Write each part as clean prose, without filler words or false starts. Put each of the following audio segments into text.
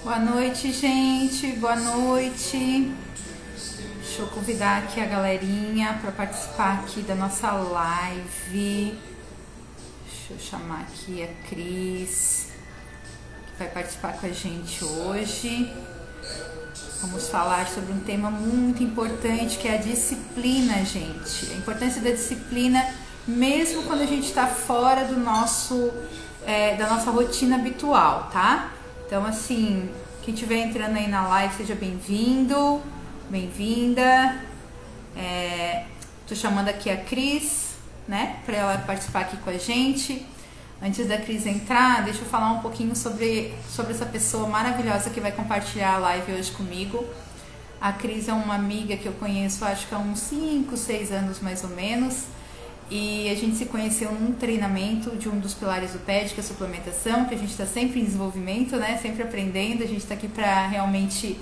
Boa noite, gente. Boa noite. Deixa eu convidar aqui a galerinha para participar aqui da nossa live. Deixa eu chamar aqui a Cris, que vai participar com a gente hoje. Vamos falar sobre um tema muito importante, que é a disciplina, gente. A importância da disciplina, mesmo quando a gente está fora do da nossa rotina habitual, tá? Então, assim, quem estiver entrando aí na live, seja bem-vindo, bem-vinda. Tô chamando aqui a Cris, né, para ela participar aqui com a gente. Antes da Cris entrar, deixa eu falar um pouquinho sobre essa pessoa maravilhosa que vai compartilhar a live hoje comigo. A Cris é uma amiga que eu conheço, acho que há uns 5, 6 anos mais ou menos. E a gente se conheceu num treinamento de um dos pilares do PED, que é a suplementação, que a gente está sempre em desenvolvimento, né? Sempre aprendendo. A gente está aqui para realmente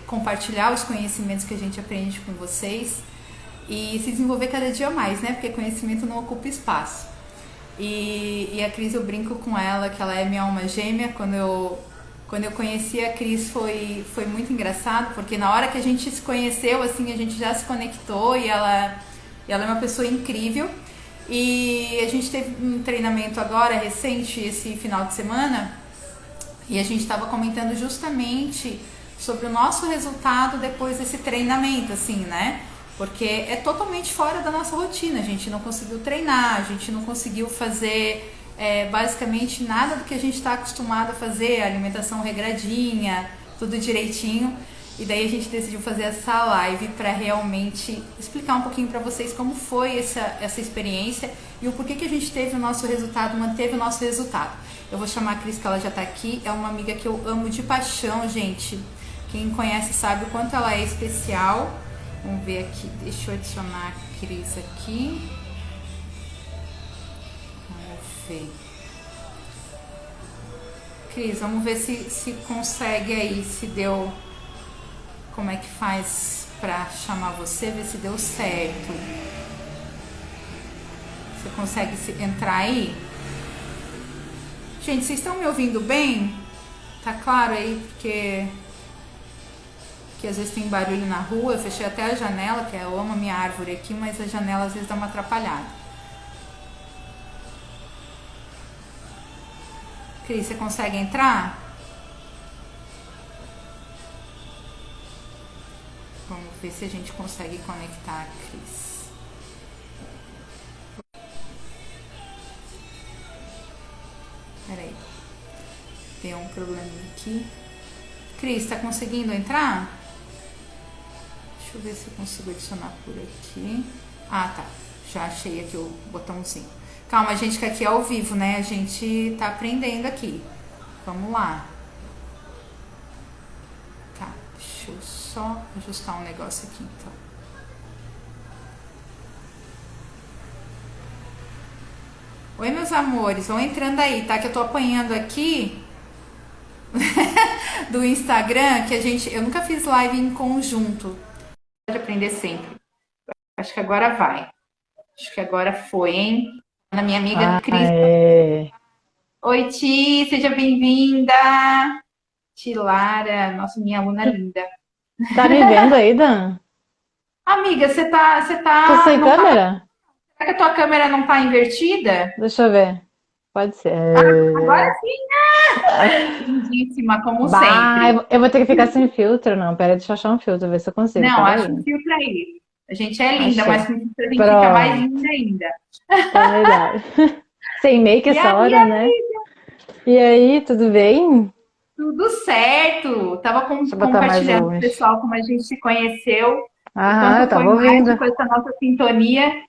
compartilhar os conhecimentos que a gente aprende com vocês e se desenvolver cada dia mais, né? Porque conhecimento não ocupa espaço. E a Cris, eu brinco com ela que ela é minha alma gêmea. Quando eu conheci a Cris foi muito engraçado, porque na hora que a gente se conheceu, assim, a gente já se conectou e ela é uma pessoa incrível. E a gente teve um treinamento agora, recente, esse final de semana, e a gente estava comentando justamente sobre o nosso resultado depois desse treinamento, assim, né? Porque é totalmente fora da nossa rotina, a gente não conseguiu treinar, a gente não conseguiu fazer basicamente nada do que a gente está acostumado a fazer, alimentação regradinha, tudo direitinho. E daí a gente decidiu fazer essa live para realmente explicar um pouquinho para vocês como foi essa experiência e o porquê que a gente teve o nosso resultado, manteve o nosso resultado. Eu vou chamar a Cris, que ela já está aqui, é uma amiga que eu amo de paixão, gente. Quem conhece sabe o quanto ela é especial. Vamos ver aqui, deixa eu adicionar a Cris aqui. Vamos ver. Cris, vamos ver se consegue aí, se deu. Como é que faz pra chamar você, ver se deu certo. Você consegue entrar aí? Gente, vocês estão me ouvindo bem? Tá claro aí? Porque às vezes tem barulho na rua. Eu fechei até a janela, que eu amo a minha árvore aqui, mas a janela às vezes dá uma atrapalhada. Cris, você consegue entrar? Vamos ver se a gente consegue conectar a Cris. Peraí. Tem um probleminha aqui. Cris, tá conseguindo entrar? Deixa eu ver se eu consigo adicionar por aqui. Ah, tá. Já achei aqui o botãozinho. Calma, gente, que aqui é ao vivo, né? A gente tá aprendendo aqui. Vamos lá. Tá, deixa eu só ajustar um negócio aqui, então. Oi, meus amores. Vão entrando aí, tá? Que eu tô apanhando aqui do Instagram, que eu nunca fiz live em conjunto. Pode aprender sempre. Acho que agora vai. Acho que agora foi, hein? Na minha amiga Ah, Cris. é. Oi, Ti, seja bem-vinda. Tilara, nossa, minha aluna linda. Tá me vendo aí, Dan? Amiga, Tô sem não tá, câmera? será que a tua câmera não tá invertida? Deixa eu ver. Pode ser. Agora sim, lindíssima, como Bah, eu sempre. vou eu vou ter que ficar sem filtro, não. Pera, deixa eu achar um filtro, ver se eu consigo. Não, Pera acha aí. um filtro aí. A gente é linda, mas Achei. com filtro a gente fica mais Pronto. linda ainda. Tá melhor. Sem make E essa aí, hora, né? E aí, tudo bem? tudo certo. Tava Deixa eu botar mais compartilhando com o longe. pessoal como a gente se conheceu, o Aham, quanto eu foi tava ouvindo. mágico essa nossa sintonia.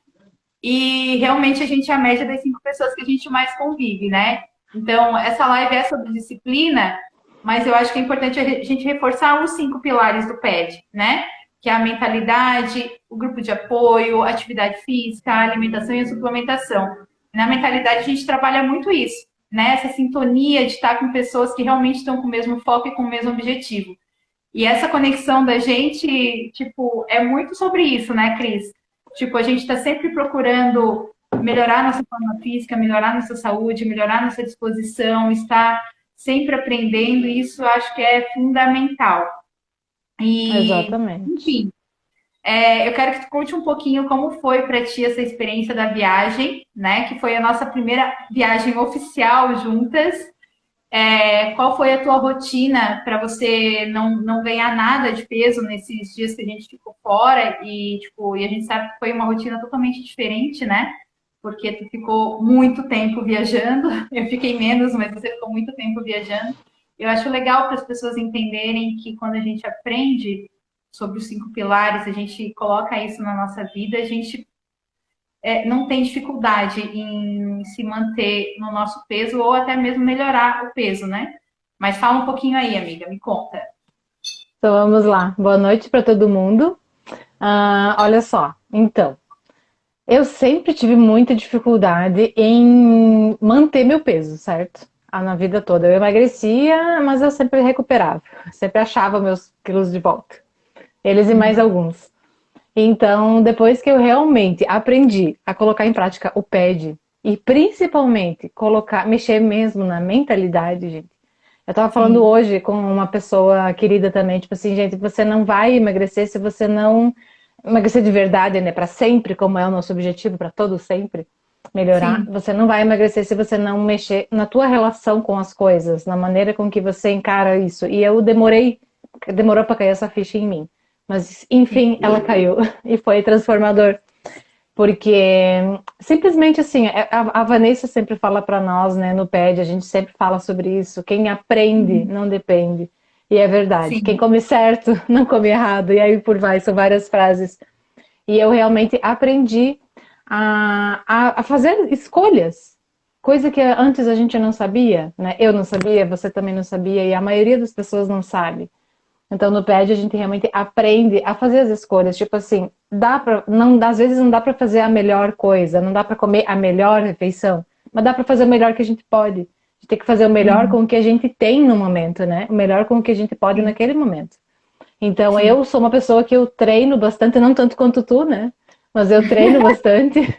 E realmente a gente é a média das 5 pessoas que a gente mais convive, né? Então, essa live é sobre disciplina, mas eu acho que é importante a gente reforçar os 5 pilares do PED, né? Que é a mentalidade, o grupo de apoio, a atividade física, a alimentação e a suplementação. Na mentalidade, a gente trabalha muito isso, né? Essa sintonia de estar com pessoas que realmente estão com o mesmo foco e com o mesmo objetivo. E essa conexão da gente, tipo, é muito sobre isso, né, Cris? Tipo, a gente está sempre procurando melhorar nossa forma física, melhorar nossa saúde, melhorar nossa disposição, estar sempre aprendendo, e isso eu acho que é fundamental. E, Exatamente. enfim, eu quero que tu conte um pouquinho como foi para ti essa experiência da viagem, né? Que foi a nossa primeira viagem oficial juntas. Qual foi a tua rotina para você não ganhar nada de peso nesses dias que a gente ficou fora? E, tipo, e a gente sabe que foi uma rotina totalmente diferente, né? Porque tu ficou muito tempo viajando, eu fiquei menos, mas você ficou muito tempo viajando. Eu acho legal para as pessoas entenderem que quando a gente aprende sobre os 5 pilares, a gente coloca isso na nossa vida, a gente não tem dificuldade em se manter no nosso peso ou até mesmo melhorar o peso, né? Mas fala um pouquinho aí, amiga, me conta. Então vamos lá. Boa noite para todo mundo. Olha só, então, eu sempre tive muita dificuldade em manter meu peso, certo? Na vida toda. Eu emagrecia, mas eu sempre recuperava. Sempre achava meus quilos de volta. Eles e mais alguns. Então, depois que eu realmente aprendi a colocar em prática o PED e principalmente mexer mesmo na mentalidade, gente. Eu tava falando Sim, hoje com uma pessoa querida também, tipo assim, gente, você não vai emagrecer se você não emagrecer de verdade, né, para sempre, como é o nosso objetivo, para todo sempre melhorar. sim, Você não vai emagrecer se você não mexer na tua relação com as coisas, na maneira com que você encara isso. E eu demorou para cair essa ficha em mim. Mas, enfim, sim. ela caiu e foi transformador. Porque simplesmente assim, a Vanessa sempre fala para nós, né, no PED, a gente sempre fala sobre isso. Quem aprende não depende. E é verdade. Quem Sim. come certo não come errado. E aí por vai, são várias frases. E eu realmente aprendi a fazer escolhas. Coisa que antes a gente não sabia, né? Eu não sabia, você também não sabia, e a maioria das pessoas não sabe. Então, no PED, a gente realmente aprende a fazer as escolhas. Tipo assim, às vezes não dá para fazer a melhor coisa, não dá para comer a melhor refeição, mas dá para fazer o melhor que a gente pode. A gente tem que fazer o melhor Uhum. com o que a gente tem no momento, né? O melhor com o que a gente pode Sim, naquele momento. Então, sim. eu sou uma pessoa que eu treino bastante, não tanto quanto tu, né? Mas eu treino bastante.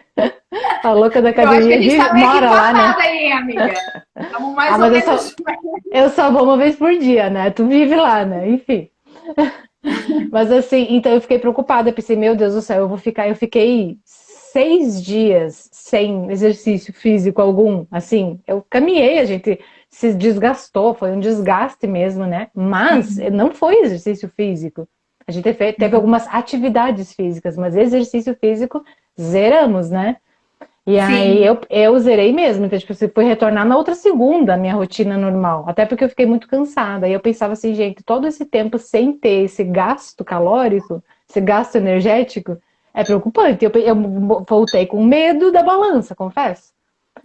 A louca da Eu acho que a academia gente tá meio que mora lá, né? empatada aí, hein, amiga? Estamos mais Ah, ou mas menos. eu só vou uma vez por dia, né? Tu vive lá, né? Enfim. Mas assim, então eu fiquei preocupada, eu pensei, meu Deus do céu, eu fiquei 6 dias sem exercício físico algum, assim, eu caminhei, a gente se desgastou, foi um desgaste mesmo, né? Mas não foi exercício físico. A gente teve algumas atividades físicas, mas exercício físico zeramos, né? E aí Sim, eu zerei mesmo, então tipo, fui retornar na outra segunda, a minha rotina normal, até porque eu fiquei muito cansada. E eu pensava assim, gente, todo esse tempo sem ter esse gasto calórico, esse gasto energético, é preocupante. Eu voltei com medo da balança, confesso.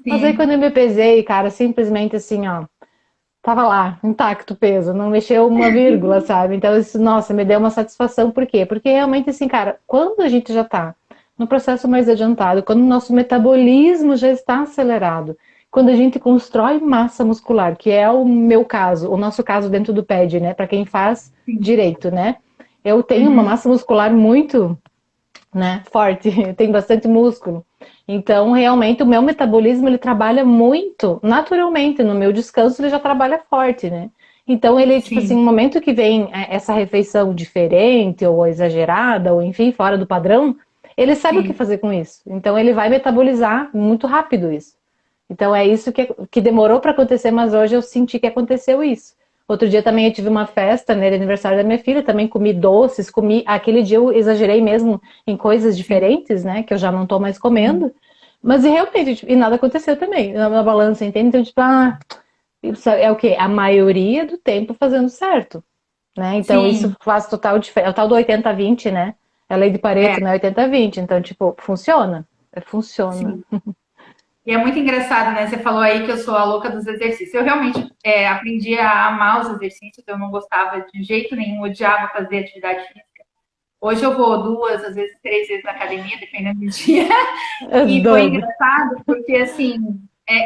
Mas aí quando sim, eu me pesei, cara, simplesmente assim, ó, tava lá, intacto o peso, não mexeu uma vírgula, sabe? Então isso, nossa, me deu uma satisfação. Por quê? Porque realmente assim, cara, quando a gente já tá no processo mais adiantado, quando o nosso metabolismo já está acelerado, quando a gente constrói massa muscular, que é o meu caso, o nosso caso dentro do PED, né, para quem faz sim. direito, né? Eu tenho uma Uhum. massa muscular muito, né, forte, tem bastante músculo. Então, realmente, o meu metabolismo, ele trabalha muito naturalmente, no meu descanso ele já trabalha forte, né? Então, ele, tipo assim, Sim, no momento que vem essa refeição diferente, ou exagerada, ou enfim, fora do padrão, ele sabe o que sim. fazer com isso. Então, ele vai metabolizar muito rápido isso. Então, é isso que demorou para acontecer, mas hoje eu senti que aconteceu isso. Outro dia também eu tive uma festa, né, de aniversário da minha filha, também comi doces, aquele dia eu exagerei mesmo em coisas Sim, diferentes, né, que eu já não tô mais sim, comendo, mas realmente, tipo, e nada aconteceu também, na balança, entende? Então, tipo, isso é o quê? A maioria do tempo fazendo certo, né, então isso sim, faz total diferença, é o tal do 80-20, né, é a lei de é, Pareto, né, 80-20, então, tipo, funciona. sim. E é muito engraçado, né? Você falou aí que eu sou a louca dos exercícios. Eu realmente aprendi a amar os exercícios, eu não gostava de jeito nenhum, odiava fazer atividade física. Hoje eu vou 2, às vezes 3 vezes na academia, dependendo do dia. É E foi doido. engraçado porque, assim,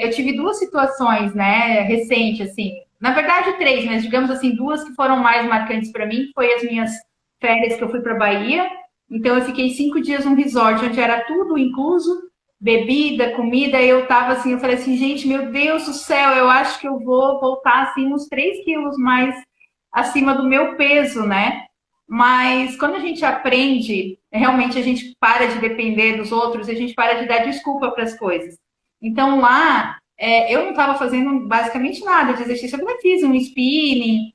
eu tive 2 situações, né, recente, assim. Na verdade, 3, mas digamos assim, 2 que foram mais marcantes para mim. Foi as minhas férias que eu fui para Bahia. Então, eu fiquei 5 dias num resort onde era tudo incluso. bebida, comida, eu tava assim, eu falei assim, gente, meu Deus do céu, eu acho que eu vou voltar assim uns 3 quilos mais acima do meu peso, né? Mas quando a gente aprende, realmente a gente para de depender dos outros, a gente para de dar desculpa para as coisas. Então lá, eu não estava fazendo basicamente nada de exercício, eu até fiz um spinning,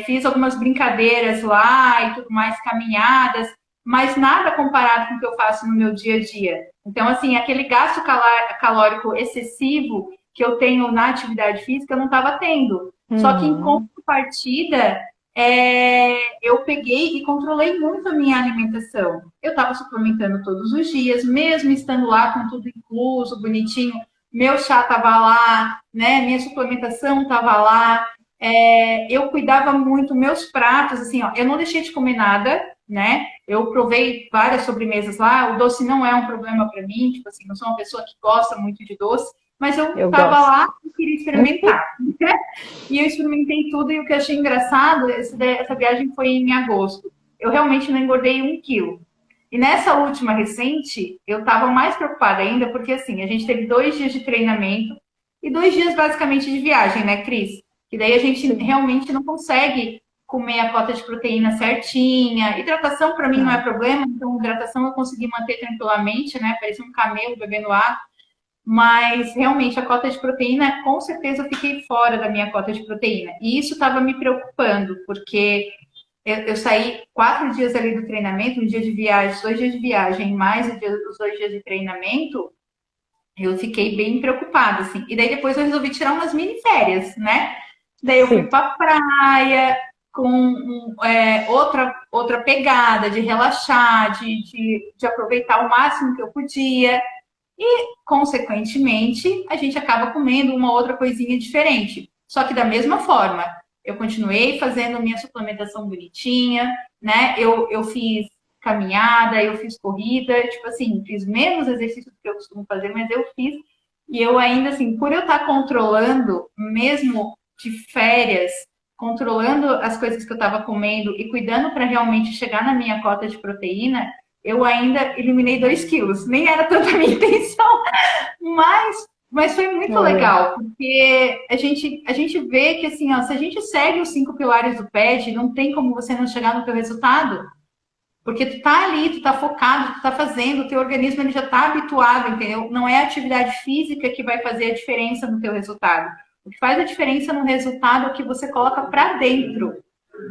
fiz algumas brincadeiras lá e tudo mais, caminhadas, mas nada comparado com o que eu faço no meu dia a dia. Então, assim, aquele gasto calórico excessivo que eu tenho na atividade física, eu não estava tendo. Só que em Uhum. contrapartida, eu peguei e controlei muito a minha alimentação. Eu estava suplementando todos os dias, mesmo estando lá com tudo incluso, bonitinho. Meu chá estava lá, né? Minha suplementação estava lá. Eu cuidava muito meus pratos, assim, ó. Eu não deixei de comer nada, né? Eu provei várias sobremesas lá. O doce não é um problema para mim, tipo assim, não sou uma pessoa que gosta muito de doce, mas eu Eu estava gosto. lá e queria experimentar. E eu experimentei tudo e o que eu achei engraçado, essa viagem foi em agosto. Eu realmente não engordei 1 quilo. E nessa última recente, eu estava mais preocupada ainda, porque assim, a gente teve 2 dias de treinamento e 2 dias basicamente de viagem, né, Cris? E daí a gente Sim. realmente não consegue comer a cota de proteína certinha. Hidratação para mim não é Não. problema, então hidratação eu consegui manter tranquilamente, né? Parecia um camelo bebendo água. Mas realmente a cota de proteína, com certeza eu fiquei fora da minha cota de proteína. E isso estava me preocupando, porque eu saí 4 dias ali do treinamento, um dia de viagem, 2 dias de viagem, mais os 2 dias de treinamento, eu fiquei bem preocupada, assim. E daí depois eu resolvi tirar umas mini férias, né? Daí eu fui Sim. pra praia com outra pegada de relaxar, de aproveitar o máximo que eu podia. Consequentemente, a gente acaba comendo uma outra coisinha diferente. Só que da mesma forma, eu continuei fazendo minha suplementação bonitinha, né? Eu fiz caminhada, eu fiz corrida, tipo assim, fiz menos exercício do que eu costumo fazer, mas eu fiz. E eu ainda assim, por eu estar controlando, mesmo de férias, controlando as coisas que eu estava comendo e cuidando para realmente chegar na minha cota de proteína, eu ainda eliminei 2 quilos. Nem era tanta a minha intenção, mas foi muito Olha. legal, porque a gente vê que assim, ó, se a gente segue os 5 pilares do PET, não tem como você não chegar no teu resultado. Porque tu tá ali, tu tá focado, tu tá fazendo, o teu organismo ele já tá habituado, entendeu? Não é a atividade física que vai fazer a diferença no teu resultado. O que faz a diferença no resultado é o que você coloca para dentro,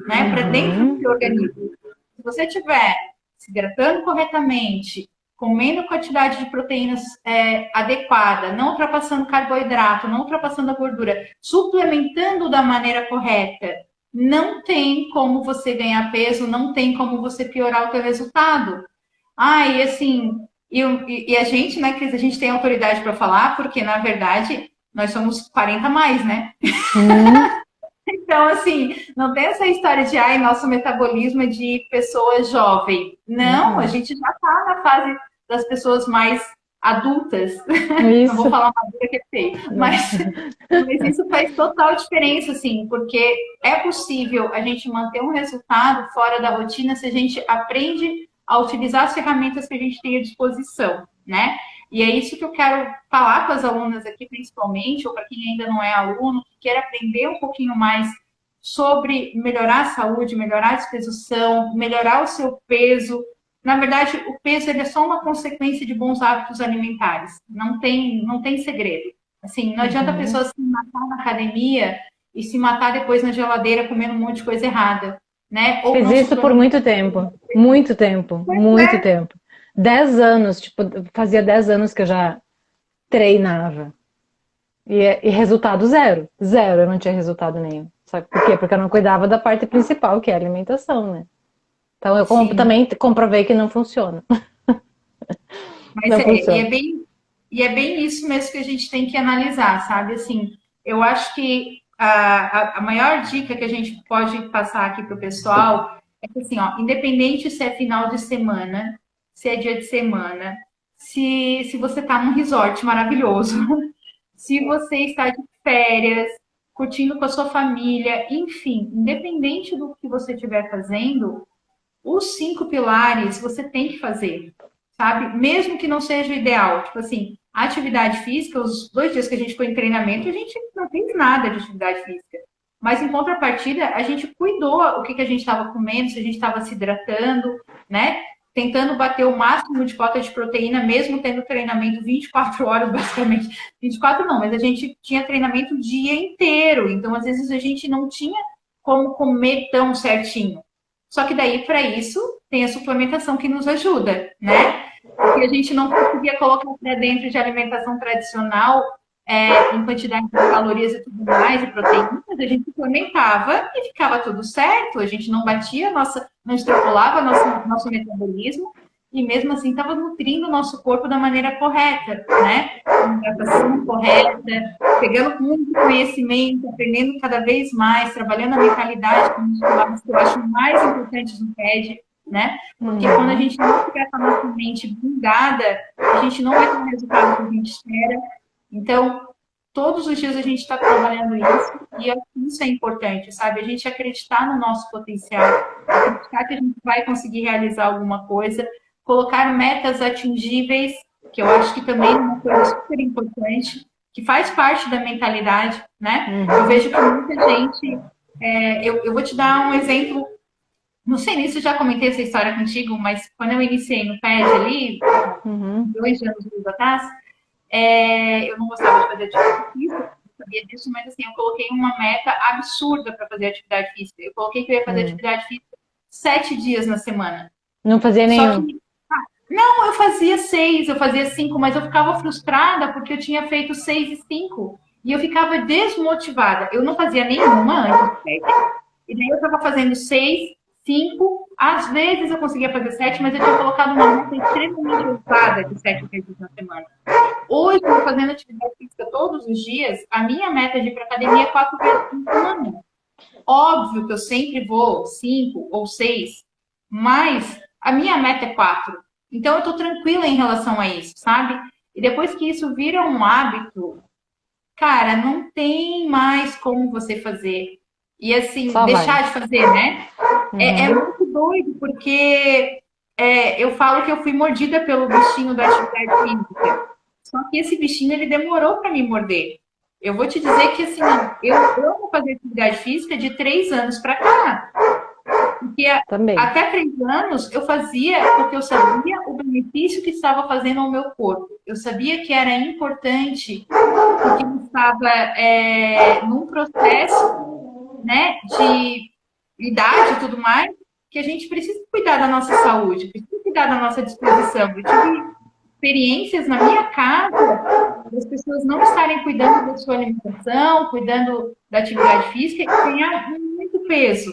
né? Para dentro do Uhum. teu organismo. Se você estiver se hidratando corretamente, comendo quantidade de proteínas adequada, não ultrapassando carboidrato, não ultrapassando a gordura, suplementando da maneira correta, não tem como você ganhar peso, não tem como você piorar o teu resultado. E assim, e a gente, né, Cris, a gente tem autoridade para falar, porque na verdade nós somos 40 a mais, né? Hum. Então, assim, não tem essa história de, nosso metabolismo é de pessoa jovem. Não, a Uhum. gente já está na fase das pessoas mais adultas. Não vou Isso. falar madura que é feio, mas isso faz total diferença, assim, porque é possível a gente manter um resultado fora da rotina se a gente aprende a utilizar as ferramentas que a gente tem à disposição, né? E é isso que eu quero falar com as alunas aqui, principalmente, ou para quem ainda não é aluno, que quer aprender um pouquinho mais sobre melhorar a saúde, melhorar a disposição, melhorar o seu peso. Na verdade, o peso ele é só uma consequência de bons hábitos alimentares. Não tem segredo. Assim, não adianta a Uhum. pessoa se matar na academia e se matar depois na geladeira comendo um monte de coisa errada, né? Ou Fiz não isso por suplementar. muito tempo. Muito tempo. Muito tempo. 10 anos, tipo, fazia 10 anos que eu já treinava. E resultado zero. Zero, eu não tinha resultado nenhum. Sabe por quê? Porque eu não cuidava da parte principal, que é a alimentação, né? Então eu Sim, também comprovei que não funciona. mas Não e funciona. é bem isso mesmo que a gente tem que analisar, sabe? Assim, eu acho que a maior dica que a gente pode passar aqui para o pessoal é que, assim, ó, independente se é final de semana, se é dia de semana, se você está num resort maravilhoso, se você está de férias, curtindo com a sua família, enfim, independente do que você estiver fazendo, os 5 pilares você tem que fazer. sabe? Mesmo que não seja o ideal. Tipo assim, a atividade física, os 2 dias que a gente foi em treinamento, a gente não fez nada de atividade física. Mas em contrapartida, a gente cuidou o que a gente estava comendo, se a gente estava se hidratando, né? Tentando bater o máximo de cota de proteína, mesmo tendo treinamento 24 horas, basicamente. 24 não, mas a gente tinha treinamento o dia inteiro. Então, às vezes, a gente não tinha como comer tão certinho. Só que daí, para isso, tem a suplementação que nos ajuda, né? Porque a gente não conseguia colocar para dentro de alimentação tradicional em quantidade de calorias e tudo mais, e proteínas, a gente suplementava e ficava tudo certo, a gente não batia, não extrapolava nosso metabolismo, e mesmo assim estava nutrindo o nosso corpo da maneira correta, né? Com hidratação correta, pegando muito conhecimento, aprendendo cada vez mais, trabalhando a mentalidade, que eu acho mais importante no PED, né? Porque quando a gente não tiver com a nossa mente blindada, a gente não vai ter o resultado que a gente espera. Então, todos os dias a gente está trabalhando isso, e isso é importante, sabe? A gente acreditar no nosso potencial, acreditar que a gente vai conseguir realizar alguma coisa, colocar metas atingíveis, que eu acho que também é uma coisa super importante, que faz parte da mentalidade, né? Eu vejo que muita gente. Eu vou te dar um exemplo. Não sei nem se eu já comentei essa história contigo, mas quando eu iniciei no PED ali, 2 anos atrás, eu não gostava de fazer atividade física, eu sabia disso, mas assim, eu coloquei uma meta absurda para fazer atividade física. Eu coloquei que eu ia fazer atividade física 7 dias na semana. Não fazia Só nenhum. que, não, eu fazia 6, eu fazia 5, mas eu ficava frustrada porque eu tinha feito 6 e 5. E eu ficava desmotivada. Eu não fazia nenhuma antes do PED. E daí eu estava fazendo 6, 5, às vezes eu conseguia fazer 7, mas eu tinha colocado uma meta extremamente ousada de 7 vezes na semana. Hoje, eu fazendo atividade física todos os dias, a minha meta de ir para academia é 4 vezes por semana. Óbvio que eu sempre vou 5 ou 6, mas a minha meta é 4. Então, eu estou tranquila em relação a isso, sabe? E depois que isso vira um hábito, cara, não tem mais como você fazer. E assim, Só vai. deixar de fazer, né? É muito doido, porque eu falo que eu fui mordida pelo bichinho da atividade física. Só que esse bichinho, ele demorou para me morder. Eu vou te dizer que, assim, eu amo fazer atividade física de 3 anos para cá. Porque Também. até 3 anos eu fazia porque eu sabia o benefício que estava fazendo ao meu corpo. Eu sabia que era importante, porque eu estava num processo, né, de idade e tudo mais, que a gente precisa cuidar da nossa saúde, precisa cuidar da nossa disposição. Eu tive experiências na minha casa das pessoas não estarem cuidando da sua alimentação, cuidando da atividade física e ganhar muito peso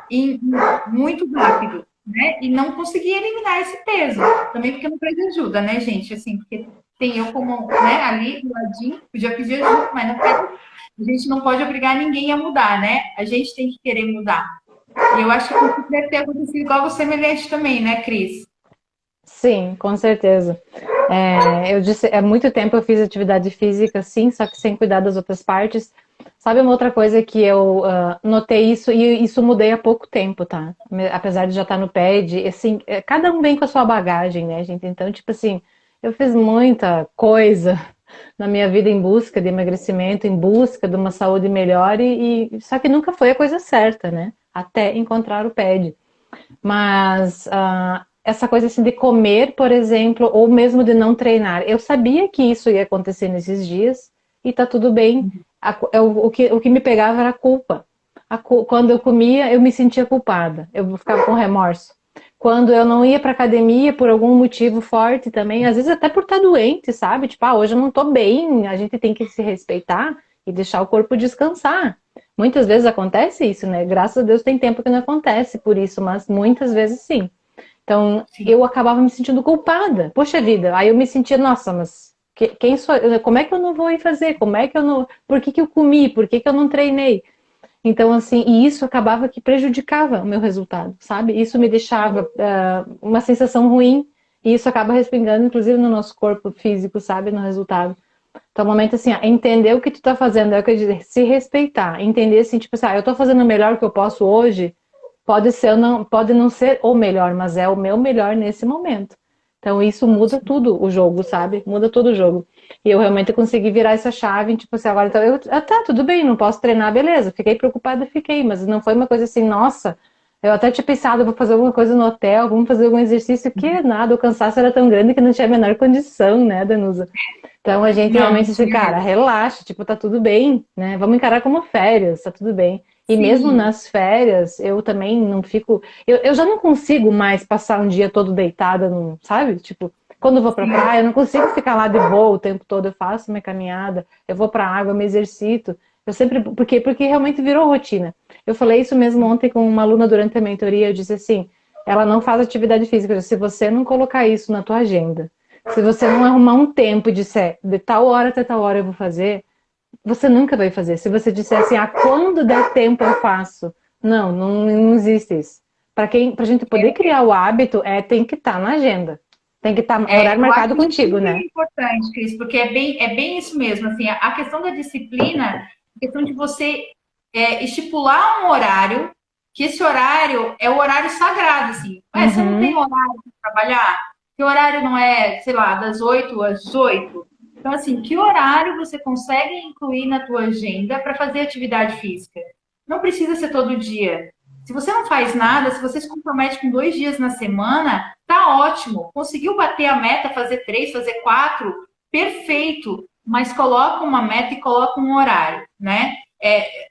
e muito rápido, né? E não conseguir eliminar esse peso. Também porque não pede ajuda, né, gente? Assim, porque tem eu como, né, ali do ladinho, podia pedir ajuda, mas não pede. A gente não pode obrigar ninguém a mudar, né? A gente tem que querer mudar. E eu acho que deve ter acontecido algo semelhante também, né, Cris? Sim, com certeza. Eu disse, há muito tempo eu fiz atividade física, sim, só que sem cuidar das outras partes. Sabe uma outra coisa que eu notei isso, e isso mudei há pouco tempo, tá? Apesar de já estar no PED, assim, cada um vem com a sua bagagem, né, gente? Então, tipo assim, eu fiz muita coisa na minha vida em busca de emagrecimento, em busca de uma saúde melhor, só que nunca foi a coisa certa, né? Até encontrar o PED. Mas essa coisa assim de comer, por exemplo, ou mesmo de não treinar, eu sabia que isso ia acontecer nesses dias e tá tudo bem. O que me pegava era a culpa. Quando eu comia, eu me sentia culpada, eu ficava com remorso. Quando eu não ia pra academia por algum motivo forte também, às vezes até por estar doente, sabe? Tipo, hoje eu não tô bem, a gente tem que se respeitar e deixar o corpo descansar. Muitas vezes acontece isso, né? Graças a Deus tem tempo que não acontece por isso, mas muitas vezes sim. Então, Sim. eu acabava me sentindo culpada. Poxa vida, aí eu me sentia, nossa, mas quem sou eu? Como é que eu não vou ir fazer? Como é que eu não... Por que eu comi? Por que eu não treinei? Então, assim, e isso acabava que prejudicava o meu resultado, sabe? Isso me deixava uma sensação ruim, e isso acaba respingando, inclusive, no nosso corpo físico, sabe? No resultado. Então, o momento assim, entender o que tu tá fazendo, é o que eu dizer, se respeitar, entender assim, tipo assim, eu tô fazendo o melhor que eu posso hoje, pode não ser o melhor, mas é o meu melhor nesse momento. Então isso muda tudo o jogo, sabe? Muda todo o jogo. E eu realmente consegui virar essa chave, tipo assim, agora então tá, tudo bem, não posso treinar, beleza. Fiquei preocupada, fiquei, mas não foi uma coisa assim, nossa, eu até tinha pensado, vou fazer alguma coisa no hotel, vamos fazer algum exercício, que nada, o cansaço era tão grande que não tinha a menor condição, né, Danusa? Então a gente Não, realmente não disse, tinha cara, mesmo. relaxa, tipo, tá tudo bem, né? Vamos encarar como férias, tá tudo bem. E mesmo Sim. nas férias, eu também não fico. Eu já não consigo mais passar um dia todo deitada, sabe? Tipo, quando eu vou pra Sim. praia, eu não consigo ficar lá de boa o tempo todo. Eu faço minha caminhada, eu vou pra água, eu me exercito. Eu sempre. Por quê? Porque realmente virou rotina. Eu falei isso mesmo ontem com uma aluna durante a mentoria. Eu disse assim: ela não faz atividade física. Eu disse, se você não colocar isso na tua agenda, se você não arrumar um tempo e disser de tal hora até tal hora eu vou fazer, você nunca vai fazer. Se você disser assim, quando der tempo eu faço. Não, não existe isso. Pra gente poder criar o hábito, tem que estar na agenda. Tem que estar horário Eu acho marcado isso contigo, super né? importante, Cris, porque é bem isso mesmo. Assim, a questão da disciplina, a questão de você estipular um horário, que esse horário é o horário sagrado, assim. Você não tem Uhum, horário para trabalhar? Que horário não é, sei lá, das 8 às 18? Então, assim, que horário você consegue incluir na tua agenda para fazer atividade física? Não precisa ser todo dia. Se você não faz nada, se você se compromete com 2 dias na semana, tá ótimo. Conseguiu bater a meta, fazer 3, fazer 4, perfeito. Mas coloca uma meta e coloca um horário, né?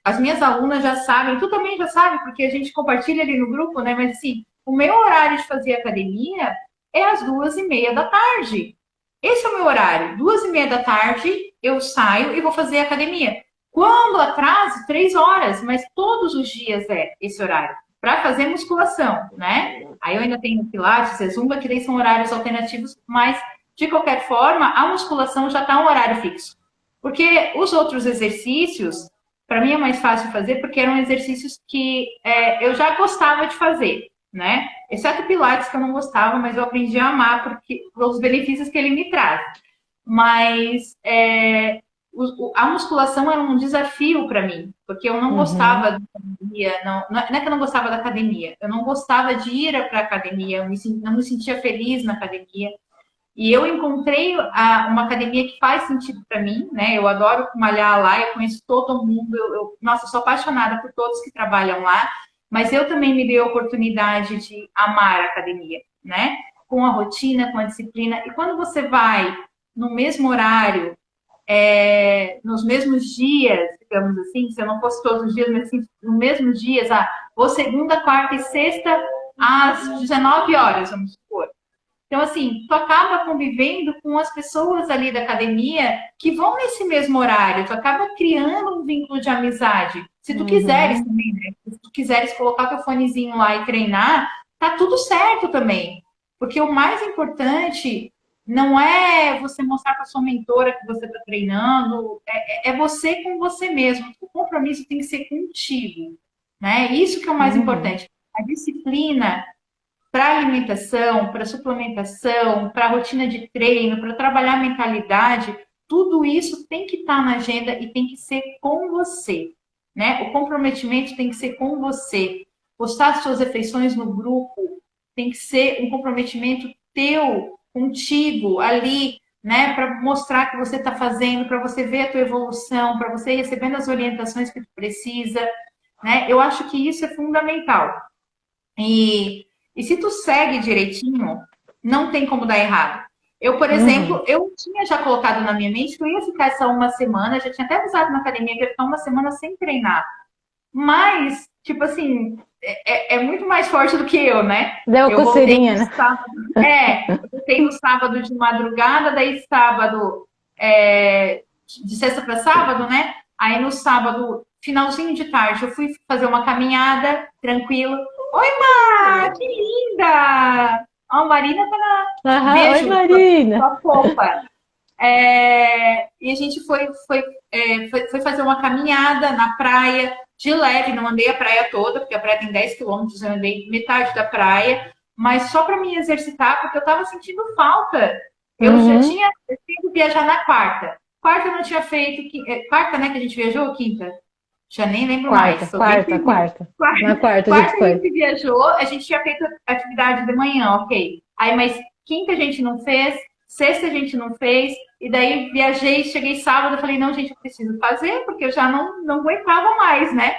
As minhas alunas já sabem, tu também já sabe, porque a gente compartilha ali no grupo, né? Mas assim, o meu horário de fazer academia é às 2:30 da tarde. Esse é o meu horário. 2:30 da tarde eu saio e vou fazer academia. Quando atraso, 3 horas, mas todos os dias é esse horário. Para fazer musculação, né? Aí eu ainda tenho Pilates, a Zumba, que daí são horários alternativos, mas de qualquer forma, a musculação já está um horário fixo. Porque os outros exercícios, para mim é mais fácil fazer, porque eram exercícios que eu já gostava de fazer, né? Exceto Pilates, que eu não gostava, mas eu aprendi a amar porque, pelos benefícios que ele me traz. Mas a musculação era um desafio para mim, porque eu não uhum, gostava da academia, não é que eu não gostava da academia, eu não gostava de ir para a academia, não me sentia feliz na academia. E eu encontrei uma academia que faz sentido para mim, né? Eu adoro malhar lá, eu conheço todo mundo, nossa, eu sou apaixonada por todos que trabalham lá, mas eu também me dei a oportunidade de amar a academia, né? Com a rotina, com a disciplina. E quando você vai no mesmo horário, nos mesmos dias, digamos assim, se eu não fosse todos os dias, mas assim, nos mesmos dias, ou segunda, quarta e sexta, às 19 horas, vamos supor. Então, assim, tu acaba convivendo com as pessoas ali da academia que vão nesse mesmo horário, tu acaba criando um vínculo de amizade. Se tu quiseres uhum, também, né? Se tu quiseres colocar teu fonezinho lá e treinar, tá tudo certo também. Porque o mais importante não é você mostrar para sua mentora que você está treinando, é você com você mesmo. O compromisso tem que ser contigo, né? Isso que é o mais uhum. importante. A disciplina para alimentação, para suplementação, para rotina de treino, para trabalhar a mentalidade, tudo isso tem que estar na agenda e tem que ser com você, né? O comprometimento tem que ser com você. Postar as suas refeições no grupo tem que ser um comprometimento teu, contigo, ali, né? Para mostrar que você está fazendo, para você ver a tua evolução, para você ir recebendo as orientações que tu precisa, né? Eu acho que isso é fundamental. E se tu segue direitinho, não tem como dar errado. Eu, por Uhum. exemplo, eu tinha já colocado na minha mente que eu ia ficar essa uma semana, já tinha até avisado na academia que ia ficar uma semana sem treinar. Mas, tipo assim, é muito mais forte do que eu, né? Deu Eu voltei coceirinha, no né? sábado. Eu voltei no sábado de madrugada, daí sábado, de sexta para sábado, né? Aí no sábado, finalzinho de tarde, eu fui fazer uma caminhada tranquila. Oi, Má, que linda! Ó, a Marina tá na. Aham, oi Beijo, Marina. sua fofa. E a gente foi fazer uma caminhada na praia, de leve, não andei a praia toda, porque a praia tem 10 quilômetros, eu andei metade da praia, mas só para me exercitar, porque eu estava sentindo falta. Eu já Uhum. tinha ido viajar na quarta. Quarta eu não tinha feito. Quarta, né, que a gente viajou, ou quinta? Já nem lembro mais, Quarta, sou bem quarta, perdida. quarta. Quarta, Na quarta a gente quarta a foi. gente viajou, a gente tinha feito atividade de manhã, ok. Aí, mas quinta a gente não fez, sexta a gente não fez, e daí viajei, cheguei sábado, falei, não, gente, eu preciso fazer, porque eu já não aguentava mais, né?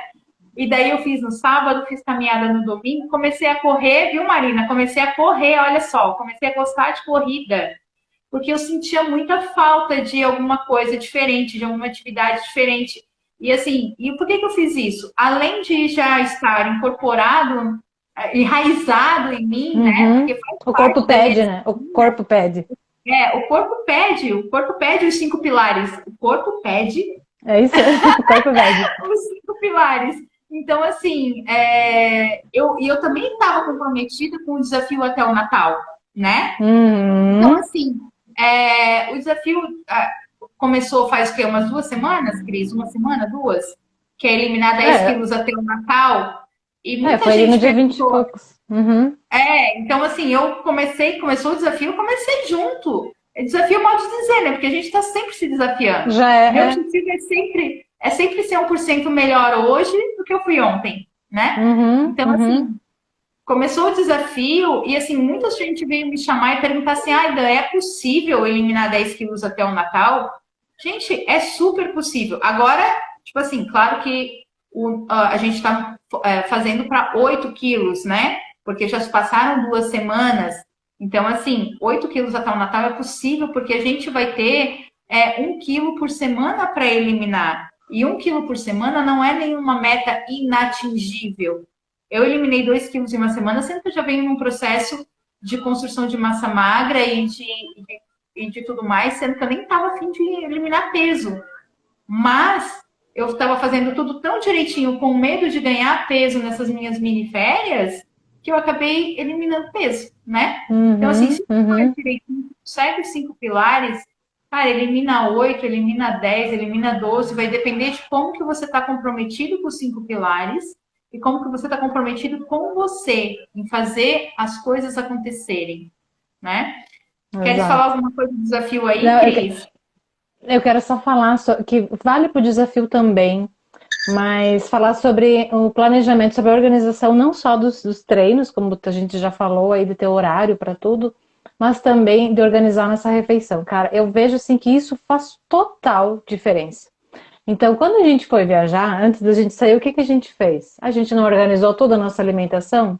E daí eu fiz no sábado, fiz caminhada no domingo, comecei a correr, viu, Marina? Comecei a correr, olha só, comecei a gostar de corrida, porque eu sentia muita falta de alguma coisa diferente, de alguma atividade diferente. E assim, e por que eu fiz isso? Além de já estar incorporado, enraizado em mim, né? Uhum. Porque faz O corpo parte da minha pede, né? O corpo pede. o corpo pede os 5 pilares. O corpo pede É isso? O corpo pede. os 5 pilares. Então, assim, eu também estava comprometida com o desafio até o Natal, né? Então, Uhum. assim, o desafio começou faz o quê? Umas 2 semanas, Cris? Uma semana, duas? Que é eliminar 10 É, quilos até o Natal. E muita foi ali no gente dia 20 e perguntou. poucos. Uhum. Então, assim, começou o desafio, eu comecei junto. É desafio, modo de dizer, né? Porque a gente está sempre se desafiando. Já Meu é. objetivo é sempre ser 1% melhor hoje do que eu fui ontem, né? Uhum, Então, uhum. assim, começou o desafio e, assim, muita gente veio me chamar e perguntar assim, Aida, é possível eliminar 10 quilos até o Natal? Gente, é super possível. Agora, tipo assim, claro que a gente está fazendo para 8 quilos, né? Porque já se passaram 2 semanas. Então, assim, 8 quilos até o Natal é possível porque a gente vai ter 1 quilo por semana para eliminar. E 1 quilo por semana não é nenhuma meta inatingível. Eu eliminei 2 quilos em uma semana, sendo que eu já venho num processo de construção de massa magra e de tudo mais, sendo que eu nem estava afim de eliminar peso. Mas eu estava fazendo tudo tão direitinho, com medo de ganhar peso nessas minhas mini férias, que eu acabei eliminando peso, né? Então, assim, Uhum, se tu faz uhum. direitinho, segue os 5 pilares, cara, elimina 8, elimina 10, elimina 12, vai depender de como que você está comprometido com os 5 pilares e como que você está comprometido com você, em fazer as coisas acontecerem, né? Queres falar Exato. alguma coisa do desafio aí, Não, Cris? eu quero só falar que vale para o desafio também, mas falar sobre o planejamento, sobre a organização não só dos treinos, como a gente já falou aí de ter horário para tudo, mas também de organizar nessa refeição. Cara, eu vejo assim que isso faz total diferença. Então, quando a gente foi viajar, antes da gente sair, o que a gente fez? A gente não organizou toda a nossa alimentação?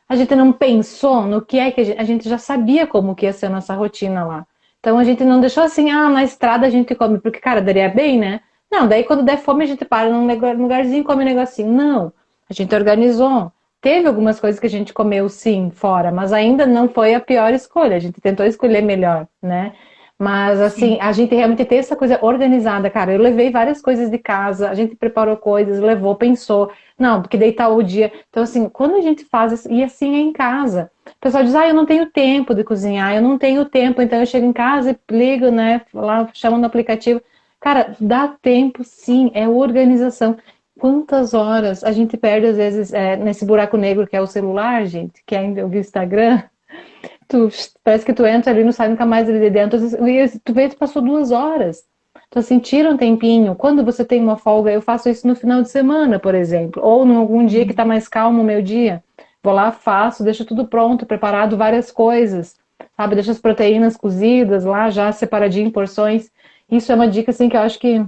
A gente não pensou no que é que a gente já sabia como que ia ser a nossa rotina lá. Então a gente não deixou assim, na estrada a gente come, porque, cara, daria bem, né? Não, daí quando der fome a gente para num lugarzinho e come um negocinho. Não, a gente organizou. Teve algumas coisas que a gente comeu sim fora, mas ainda não foi a pior escolha. A gente tentou escolher melhor, né? Mas assim, Sim, a gente realmente tem essa coisa organizada, cara. Eu levei várias coisas de casa, a gente preparou coisas, levou, pensou. Não, porque deitar o dia. Então, assim, quando a gente faz isso, e assim é em casa. O pessoal diz, eu não tenho tempo de cozinhar, eu não tenho tempo, então eu chego em casa e ligo, né? Lá chamo no aplicativo. Cara, dá tempo sim, é organização. Quantas horas a gente perde, às vezes, nesse buraco negro que é o celular, gente, que é o Instagram. Parece que tu entra ali e não sai nunca mais ali de dentro. E tu vê que passou 2 horas. Então, assim, tira um tempinho. Quando você tem uma folga, eu faço isso no final de semana, por exemplo. Ou em algum dia que tá mais calmo o meu dia. Vou lá, faço, deixo tudo pronto, preparado, várias coisas. Sabe? Deixo as proteínas cozidas lá, já separadinho em porções. Isso é uma dica, assim, que eu acho que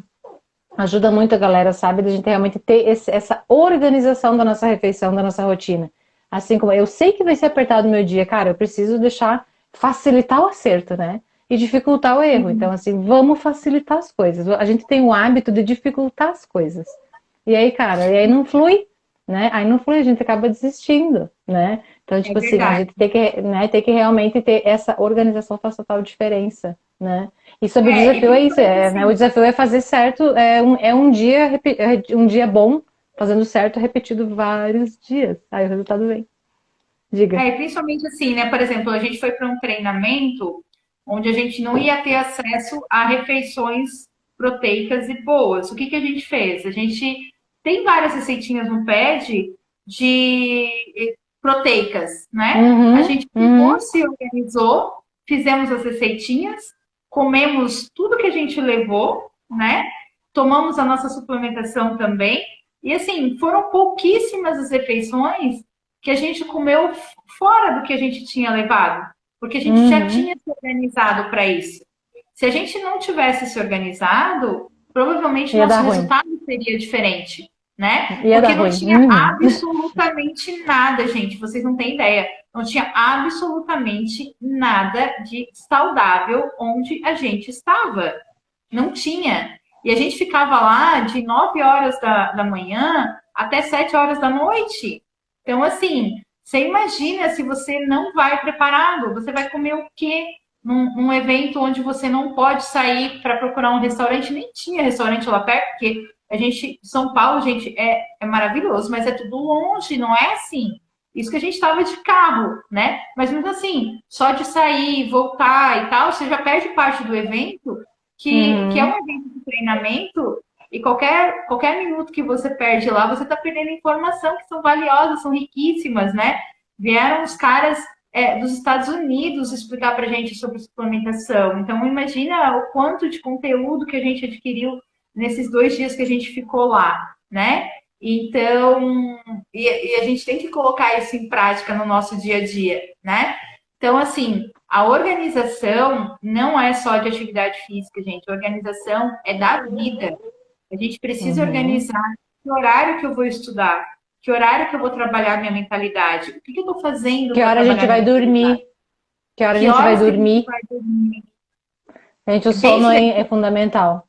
ajuda muito a galera, sabe? Da gente realmente ter essa organização da nossa refeição, da nossa rotina. Assim como eu sei que vai ser apertado o meu dia, cara, eu preciso deixar facilitar o acerto, né? E dificultar o erro. Então, assim, vamos facilitar as coisas. A gente tem o hábito de dificultar as coisas. E aí, cara, e aí não flui, né? Aí não flui, a gente acaba desistindo, né? Então, é tipo assim, a verdade. gente tem que realmente ter essa organização faz total diferença, né? E sobre o E desafio é isso, principalmente né? O assim, desafio é fazer certo, um dia, um dia bom, fazendo certo, repetido vários dias. Aí o resultado vem. Diga. principalmente assim, né? Por exemplo, a gente foi para um treinamento onde a gente não ia ter acesso a refeições proteicas e boas. O que a gente fez? A gente tem várias receitinhas no PED de proteicas, né? A Uhum, gente pegou, uhum. se organizou, fizemos as receitinhas, comemos tudo que a gente levou, né? Tomamos a nossa suplementação também. E assim, foram pouquíssimas as refeições que a gente comeu fora do que a gente tinha levado. porque a gente já Uhum. tinha se organizado para isso. Se a gente não tivesse se organizado, provavelmente Ia dar nosso ruim. resultado seria diferente, né? Ia dar Porque não ruim. tinha Uhum. absolutamente nada, gente, vocês não têm ideia. Não tinha absolutamente nada de saudável onde a gente estava. Não tinha. E a gente ficava lá de 9 horas da manhã até 7 horas da noite. Então, assim, você imagina se você não vai preparado, você vai comer o quê? Num evento onde você não pode sair para procurar um restaurante, nem tinha restaurante lá perto, porque a gente, São Paulo, gente, é maravilhoso, mas é tudo longe, não é assim. Isso que a gente estava de carro, né? Mas mesmo assim, só de sair, voltar e tal, você já perde parte do evento que é um Uhum. evento de treinamento e qualquer minuto que você perde lá, você está perdendo informação que são valiosas, são riquíssimas, né? Vieram os caras dos Estados Unidos explicar para a gente sobre suplementação. Então, imagina o quanto de conteúdo que a gente adquiriu nesses 2 dias que a gente ficou lá, né? Então, e a gente tem que colocar isso em prática no nosso dia a dia, né? Então, assim, a organização não é só de atividade física, gente. A organização é da vida. A gente precisa Uhum. organizar que horário que eu vou estudar, que horário que eu vou trabalhar minha mentalidade, o que eu estou fazendo Que para hora a gente trabalhar vai minha mentalidade, dormir? Que hora a que gente vai horas que a gente dormir? vai dormir. Gente, o sono Dentro é fundamental.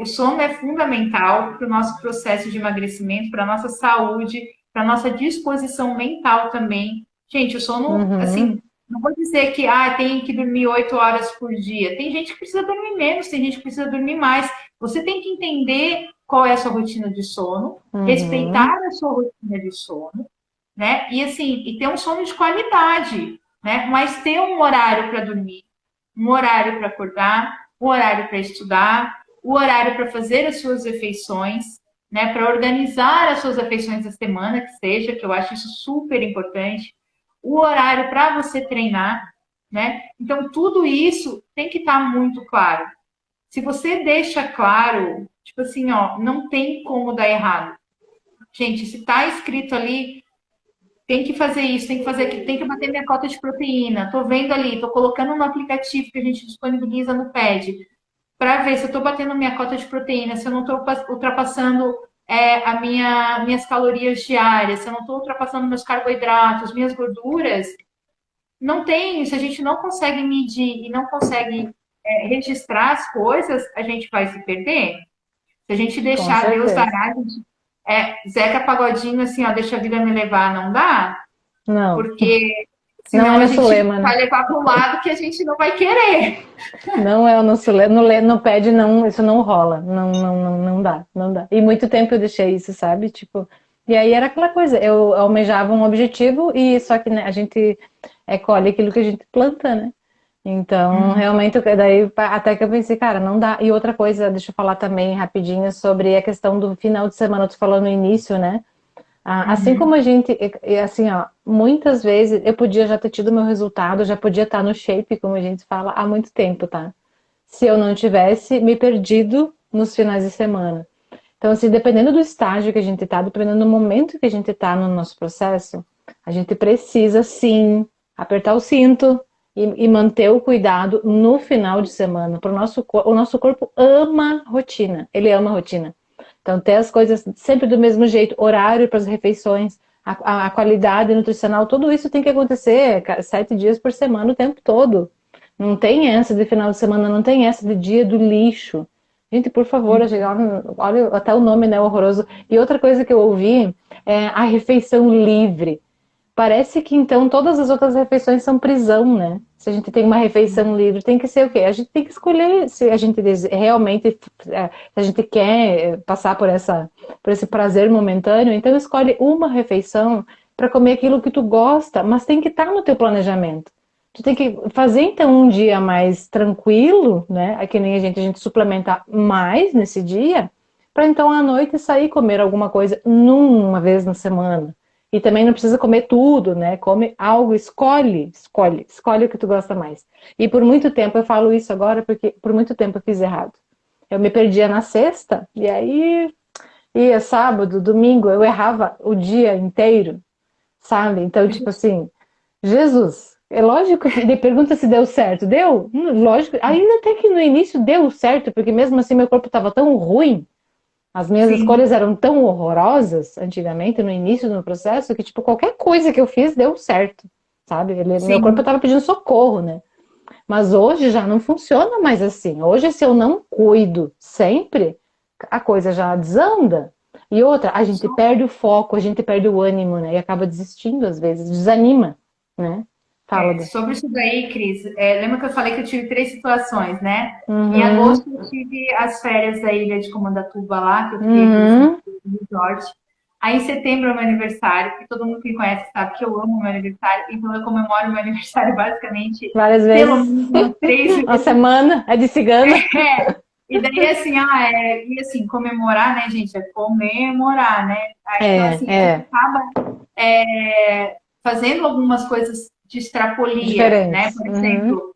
o sono é fundamental para o nosso processo de emagrecimento, para a nossa saúde, para a nossa disposição mental também. Gente, o sono, Uhum. assim, não vou dizer que tem que dormir 8 horas por dia. Tem gente que precisa dormir menos, tem gente que precisa dormir mais. Você tem que entender qual é a sua rotina de sono, respeitar Uhum. a sua rotina de sono, né? E assim, e ter um sono de qualidade, né? Mas ter um horário para dormir, um horário para acordar, um horário para estudar, o horário para fazer as suas refeições, né? Para organizar as suas refeições da semana, que seja, que eu acho isso super importante, o horário para você treinar, né? Então, tudo isso tem que estar muito claro. Se você deixa claro, tipo assim, ó, não tem como dar errado. Gente, se tá escrito ali, tem que fazer isso, tem que fazer aquilo, tem que bater minha cota de proteína. Tô vendo ali, tô colocando no aplicativo que a gente disponibiliza no PED para ver se eu estou batendo minha cota de proteína, se eu não estou ultrapassando minhas calorias diárias, se eu não estou ultrapassando meus carboidratos, minhas gorduras. Não tem, se a gente não consegue medir e não consegue registrar as coisas, a gente vai se perder. Se a gente Com deixar Deus certeza. dará, a gente Zeca Pagodinho, assim, ó, deixa a vida me levar, não dá, Não, porque não é senão a nosso gente lema, vai né? levar para o lado que a gente não vai querer. Não é o nosso lema. No pad não, isso não rola. Não, não, não, não dá, não dá. E muito tempo eu deixei isso, sabe? Tipo, e aí era aquela coisa, eu almejava um objetivo e só que né, a gente colhe aquilo que a gente planta, né? Então, Uhum, realmente, daí até que eu pensei, cara, não dá. E outra coisa, deixa eu falar também rapidinho sobre a questão do final de semana, tu falou no início, né? Assim uhum. como a gente, assim, ó, muitas vezes eu podia já ter tido meu resultado, já podia estar no shape, como a gente fala, há muito tempo, tá? Se eu não tivesse me perdido nos finais de semana. Então, assim, dependendo do estágio que a gente está, dependendo do momento que a gente está no nosso processo, a gente precisa sim apertar o cinto e manter o cuidado no final de semana. O nosso corpo ama rotina, ele ama rotina. Então, ter as coisas sempre do mesmo jeito, horário para as refeições, a qualidade nutricional, tudo isso tem que acontecer 7 dias por semana, o tempo todo. Não tem essa de final de semana, não tem essa de dia do lixo. Gente, por favor, olha até o nome, né, horroroso. E outra coisa que eu ouvi é a refeição livre. Parece que então todas as outras refeições são prisão, né? Se a gente tem uma refeição livre, tem que ser o quê? A gente tem que escolher se a gente realmente, se a gente quer passar por esse prazer momentâneo, então escolhe uma refeição para comer aquilo que tu gosta, mas tem que estar no teu planejamento. Tu tem que fazer então um dia mais tranquilo, né? É que nem a gente suplementa mais nesse dia, para então à noite sair comer alguma coisa uma vez na semana. E também não precisa comer tudo, né? Come algo, escolhe o que tu gosta mais. E por muito tempo, eu falo isso agora porque por muito tempo eu fiz errado. Eu me perdia na sexta, e aí ia sábado, domingo, eu errava o dia inteiro, sabe? Então, tipo assim, Jesus. É lógico que ele pergunta se deu certo. Deu? Lógico. Ainda até que no início deu certo, porque mesmo assim meu corpo estava tão ruim, as minhas Sim, escolhas eram tão horrorosas antigamente, no início do processo, que tipo, qualquer coisa que eu fiz deu certo, sabe? Meu corpo sim. estava pedindo socorro, né? Mas hoje já não funciona mais assim. Hoje, se eu não cuido sempre, a coisa já desanda. E outra, a gente perde o foco, a gente perde o ânimo, né? E acaba desistindo às vezes, desanima, né? Fala, Dê. Sobre isso daí, Cris, lembra que eu falei que eu tive 3 situações, né? Em Uhum, agosto eu tive as férias da ilha de Comandatuba lá, que eu fiquei aquele uhum. resort. Aí em setembro é o meu aniversário, que todo mundo que me conhece sabe que eu amo o meu aniversário, então eu comemoro o meu aniversário basicamente Várias pelo vezes. menos umas 3 Uma vezes. semana é de cigana. E daí assim, e assim, comemorar, né, gente? É comemorar, né? Então, É, assim, a gente é. acaba fazendo algumas coisas de extrapolia, né? Diferentes. Por Uhum, exemplo,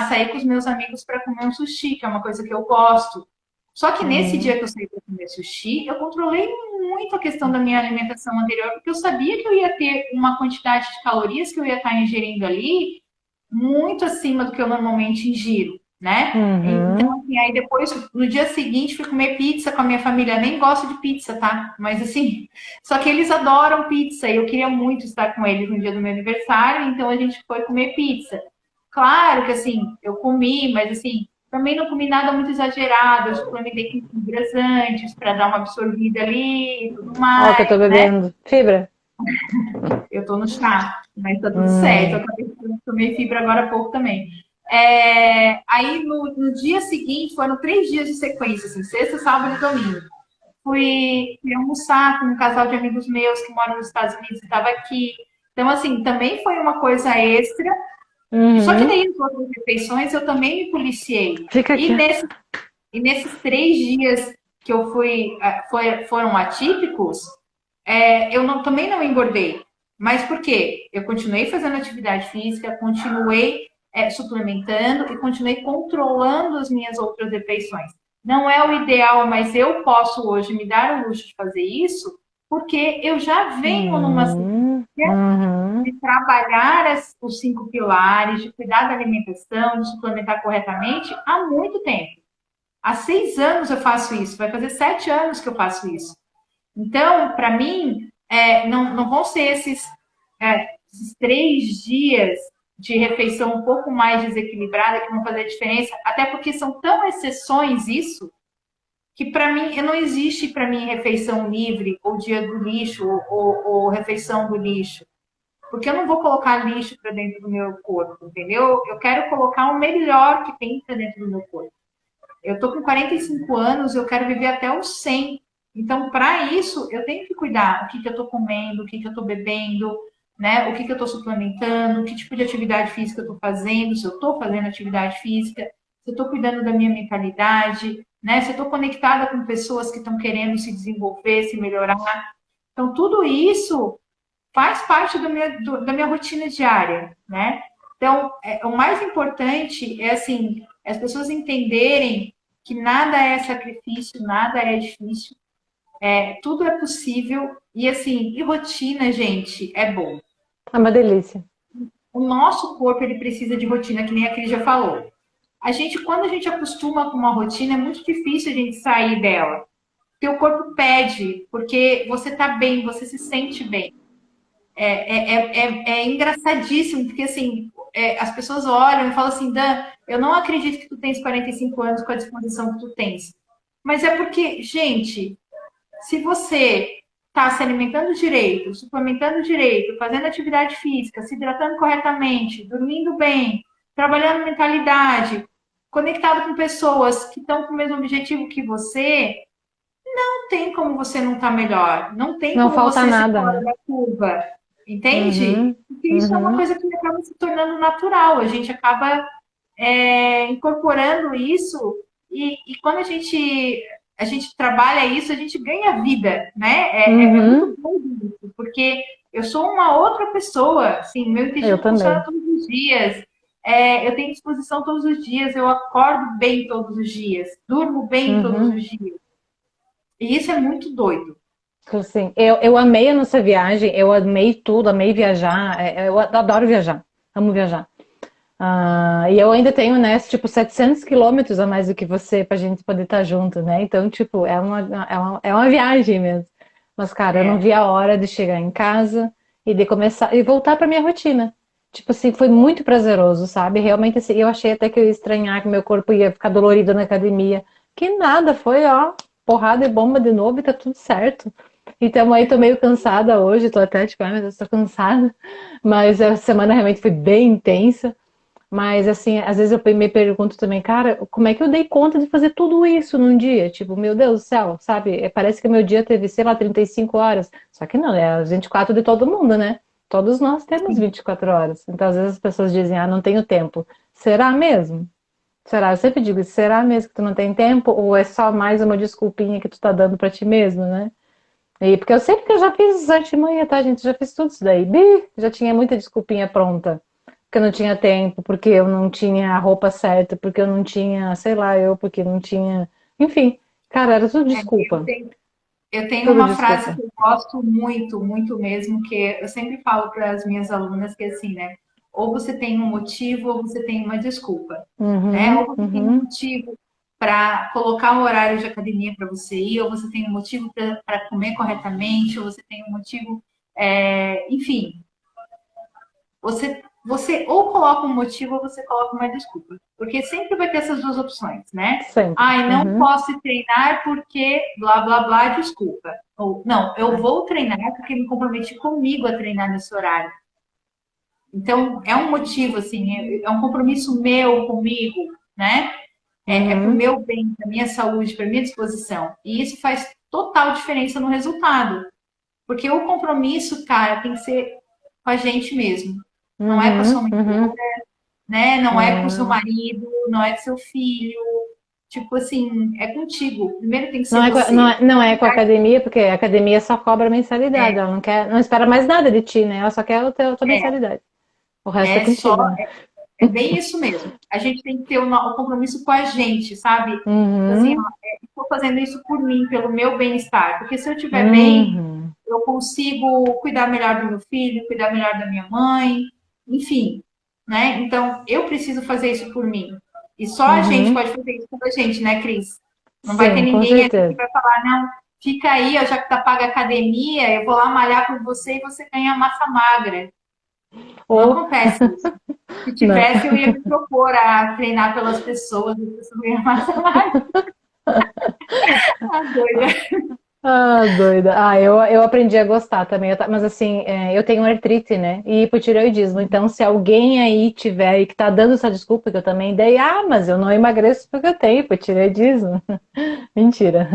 sair com os meus amigos para comer um sushi, que é uma coisa que eu gosto. Só que nesse uhum. dia que eu saí para comer sushi, eu controlei muito a questão da minha alimentação anterior, porque eu sabia que eu ia ter uma quantidade de calorias que eu ia estar ingerindo ali muito acima do que eu normalmente ingiro, né? Então, Uhum. assim, aí depois, no dia seguinte, fui comer pizza com a minha família. Nem gosto de pizza, tá? Mas assim, só que eles adoram pizza e eu queria muito estar com eles no dia do meu aniversário, então a gente foi comer pizza. Claro que assim, eu comi, mas assim, também não comi nada muito exagerado. Eu suplementei com fibras antes para dar uma absorvida ali e tudo Ó, o que eu tô mais, né? bebendo. Fibra? Eu tô no chá, mas tá tudo certo. Eu Hum. acabei de tomei fibra agora há pouco também. Aí no dia seguinte, foram 3 dias de sequência, assim, sexta, sábado e domingo. Fui almoçar com um casal de amigos meus que moram nos Estados Unidos e estava aqui. Então, assim, também foi uma coisa extra. Só que Uhum. daí, nas outras refeições, eu também me policiei. Fica E, aqui. nesse, e nesses 3 dias que eu foram atípicos, eu também não engordei. Mas por quê? Eu continuei fazendo atividade física, continuei suplementando e continuei controlando as minhas outras refeições. Não é o ideal, mas eu posso hoje me dar o luxo de fazer isso, porque eu já venho numa Uhum. sequência Uhum. de trabalhar os 5 pilares, de cuidar da alimentação, de suplementar corretamente há muito tempo. Há 6 anos eu faço isso, vai fazer 7 anos que eu faço isso. Então, para mim, não vão ser esses 3 dias de refeição um pouco mais desequilibrada que vão fazer diferença, até porque são tão exceções isso, que para mim não existe para mim refeição livre ou dia do lixo ou refeição do lixo, porque eu não vou colocar lixo para dentro do meu corpo, entendeu? Eu quero colocar o melhor que tem para dentro do meu corpo. Eu tô com 45 anos, eu quero viver até os 100. Então, para isso, eu tenho que cuidar o que eu tô comendo, o que eu tô bebendo, né? O que eu tô suplementando, que tipo de atividade física eu tô fazendo, se eu tô fazendo atividade física, se eu tô cuidando da minha mentalidade, né? Se eu tô conectada com pessoas que estão querendo se desenvolver, se melhorar. Então, tudo isso faz parte da minha rotina diária, né? Então, o mais importante é assim, as pessoas entenderem que nada é sacrifício, nada é difícil, tudo é possível e assim, e rotina, gente, é bom. É uma delícia. O nosso corpo ele precisa de rotina, que nem a Cris já falou. Quando a gente acostuma com uma rotina, é muito difícil a gente sair dela. Porque o corpo pede, porque você está bem, você se sente bem. É engraçadíssimo, porque assim, as pessoas olham e falam assim, Dan, eu não acredito que tu tens 45 anos com a disposição que tu tens. Mas é porque, gente, se você está se alimentando direito, suplementando direito, fazendo atividade física, se hidratando corretamente, dormindo bem, trabalhando mentalidade, conectado com pessoas que estão com o mesmo objetivo que você, não tem como você não estar melhor, não tem Não como falta você ser nada, fora né? da curva, entende? Uhum. Porque isso é uma Uhum. coisa que acaba se tornando natural, a gente acaba incorporando isso e quando a gente trabalha isso, a gente ganha vida, né? É muito Uhum. bom isso, porque eu sou uma outra pessoa, assim, meu Eu intestino funciona também. todos os dias, eu tenho disposição todos os dias, eu acordo bem todos os dias, durmo bem todos Uhum. os dias. E isso é muito doido. Assim, eu amei a nossa viagem, eu amei tudo, amei viajar, eu adoro viajar. amo viajar. E eu ainda tenho, né, tipo, 700 quilômetros a mais do que você pra gente poder estar junto, né? Então, tipo, é uma viagem mesmo. Mas, cara, eu não É, vi a hora de chegar em casa e de começar e voltar pra minha rotina. Tipo assim, foi muito prazeroso, sabe? Realmente, assim, eu achei até que eu ia estranhar, que meu corpo ia ficar dolorido na academia. Que nada, foi, ó, porrada e bomba de novo e tá tudo certo. Então, aí tô meio cansada hoje, tô até tipo, ai meu Deus, tô cansada. Mas a semana realmente foi bem intensa. Mas, assim, às vezes eu me pergunto também, cara, como é que eu dei conta de fazer tudo isso num dia? Tipo, meu Deus do céu, sabe? Parece que meu dia teve, sei lá, 35 horas. Só que não, é as 24 de todo mundo, né? Todos nós temos sim. 24 horas. Então, às vezes as pessoas dizem, não tenho tempo. Será mesmo? Será? Eu sempre digo, será mesmo que tu não tem tempo? Ou é só mais uma desculpinha que tu tá dando pra ti mesmo, né? E porque eu sei que eu já fiz artimanha, tá, gente? Já fiz tudo isso daí. Já tinha muita desculpinha pronta. Porque eu não tinha tempo, porque eu não tinha a roupa certa, porque eu não tinha, sei lá, porque não tinha. Enfim, cara, era tudo É, desculpa. eu tenho Tudo uma frase desculpa. que eu gosto muito, muito mesmo, que eu sempre falo para as minhas alunas, que é assim, né? Ou você tem um motivo, ou você tem uma desculpa, né? Ou Uhum, você tem um uhum. motivo para colocar um horário de academia para você ir, ou você tem um motivo para comer corretamente, ou você tem um motivo, enfim, você ou coloca um motivo ou você coloca uma desculpa. Porque sempre vai ter essas duas opções, né? Sempre. Ai, não Uhum, posso treinar porque blá blá blá, desculpa. Ou não, eu é. vou treinar porque me comprometi comigo a treinar nesse horário. Então, é um motivo, assim, é um compromisso meu comigo, né? É pro Uhum, meu bem, pra minha saúde, pra minha disposição. E isso faz total diferença no resultado. Porque o compromisso, cara, tem que ser com a gente mesmo. Não é com a sua uhum, mãe, uhum. né? Não é com o seu É. marido, não é com seu filho. Tipo assim, é contigo. Primeiro tem que Não ser é, você. não é com a academia, porque a academia só cobra mensalidade. Ela não quer, não espera mais nada de ti, né? Ela só quer a tua mensalidade. O resto é É só, contigo, né? é bem isso mesmo. A gente tem que ter o compromisso com a gente, sabe? Tipo assim, Uhum, ó, estou fazendo isso por mim, pelo meu bem-estar. Porque se eu estiver bem, uhum, eu consigo cuidar melhor do meu filho, cuidar melhor da minha mãe, enfim, né? Então, eu preciso fazer isso por mim. E só a gente uhum. pode fazer isso por a gente, né, Cris? Não vai ter Sim, com ninguém ali que certeza. vai falar, não, fica aí, ó, já que tá paga a academia, eu vou lá malhar por você e você ganha massa magra. Não Ou, acontece isso. Se não. tivesse, eu ia me propor a treinar pelas pessoas, as pessoas ganham massa magra. Ah, doida. Ah, doida. Eu aprendi a gostar também. Mas assim, eu tenho artrite, né? E hipotireoidismo. Então, se alguém aí tiver aí que tá dando essa desculpa que eu também dei, mas eu não emagreço porque eu tenho hipotireoidismo. Mentira.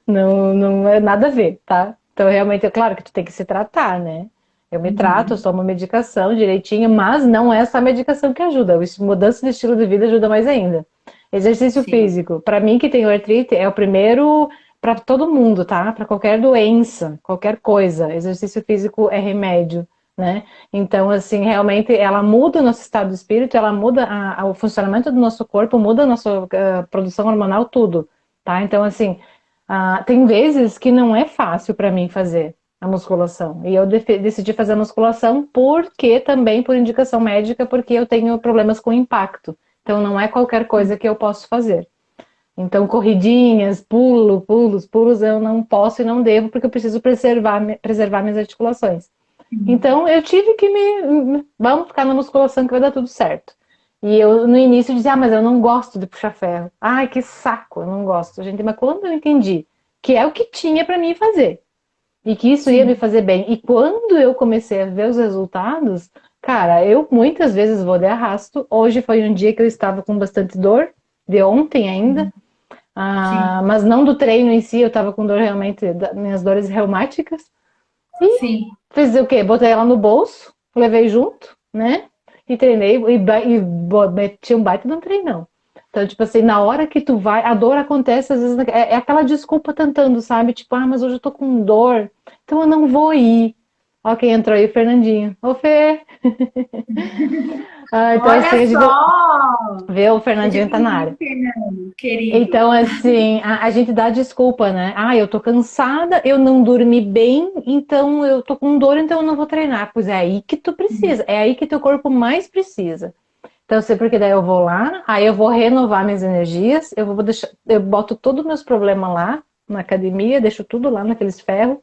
Não, não é nada a ver, tá? Então, realmente, é claro que tu tem que se tratar, né? Eu me trato, eu Uhum. tomo medicação direitinho, mas não é essa medicação que ajuda. Mudança de estilo de vida ajuda mais ainda. Exercício Sim, físico. Para mim, que tenho artrite, é o primeiro para todo mundo, tá? Para qualquer doença, qualquer coisa. Exercício físico é remédio, né? Então, assim, realmente ela muda o nosso estado de espírito, ela muda o funcionamento do nosso corpo, muda a nossa produção hormonal, tudo, tá? Então, assim, tem vezes que não é fácil para mim fazer a musculação. E eu decidi fazer a musculação porque também por indicação médica, porque eu tenho problemas com impacto. Então, não é qualquer coisa que eu posso fazer. Então, corridinhas, pulos, eu não posso e não devo, porque eu preciso preservar minhas articulações. Então, eu tive que vamos ficar na musculação que vai dar tudo certo. E eu, no início, dizia, mas eu não gosto de puxar ferro. Ai, que saco, eu não gosto. Gente, mas quando eu entendi que é o que tinha para mim fazer, e que isso ia me sim. fazer bem, e quando eu comecei a ver os resultados, cara, eu muitas vezes vou de arrasto. Hoje foi um dia que eu estava com bastante dor, de ontem ainda, Sim, mas não do treino em si, eu tava com dor realmente, minhas dores reumáticas. E sim, fiz o quê? Botei ela no bolso, levei junto, né? E treinei meti um baita de um treinão. Então, tipo assim, na hora que tu vai, a dor acontece, às vezes, é aquela desculpa tentando, sabe? Tipo, mas hoje eu tô com dor, então eu não vou ir. Ó quem entrou aí, o Fernandinho. Ô, Fê! Ah, então, assim, Olha a gente só! vê o Seja Fernandinho tá na bem-vindo, área. Fernando, querido. Então, assim, a gente dá desculpa, né? Ah, eu tô cansada, eu não dormi bem, então eu tô com dor, então eu não vou treinar. Pois é aí que tu precisa, é aí que teu corpo mais precisa. Então, eu sei porque daí eu vou lá, aí eu vou renovar minhas energias, eu vou deixar, eu boto todos os meus problemas lá na academia, deixo tudo lá naqueles ferros,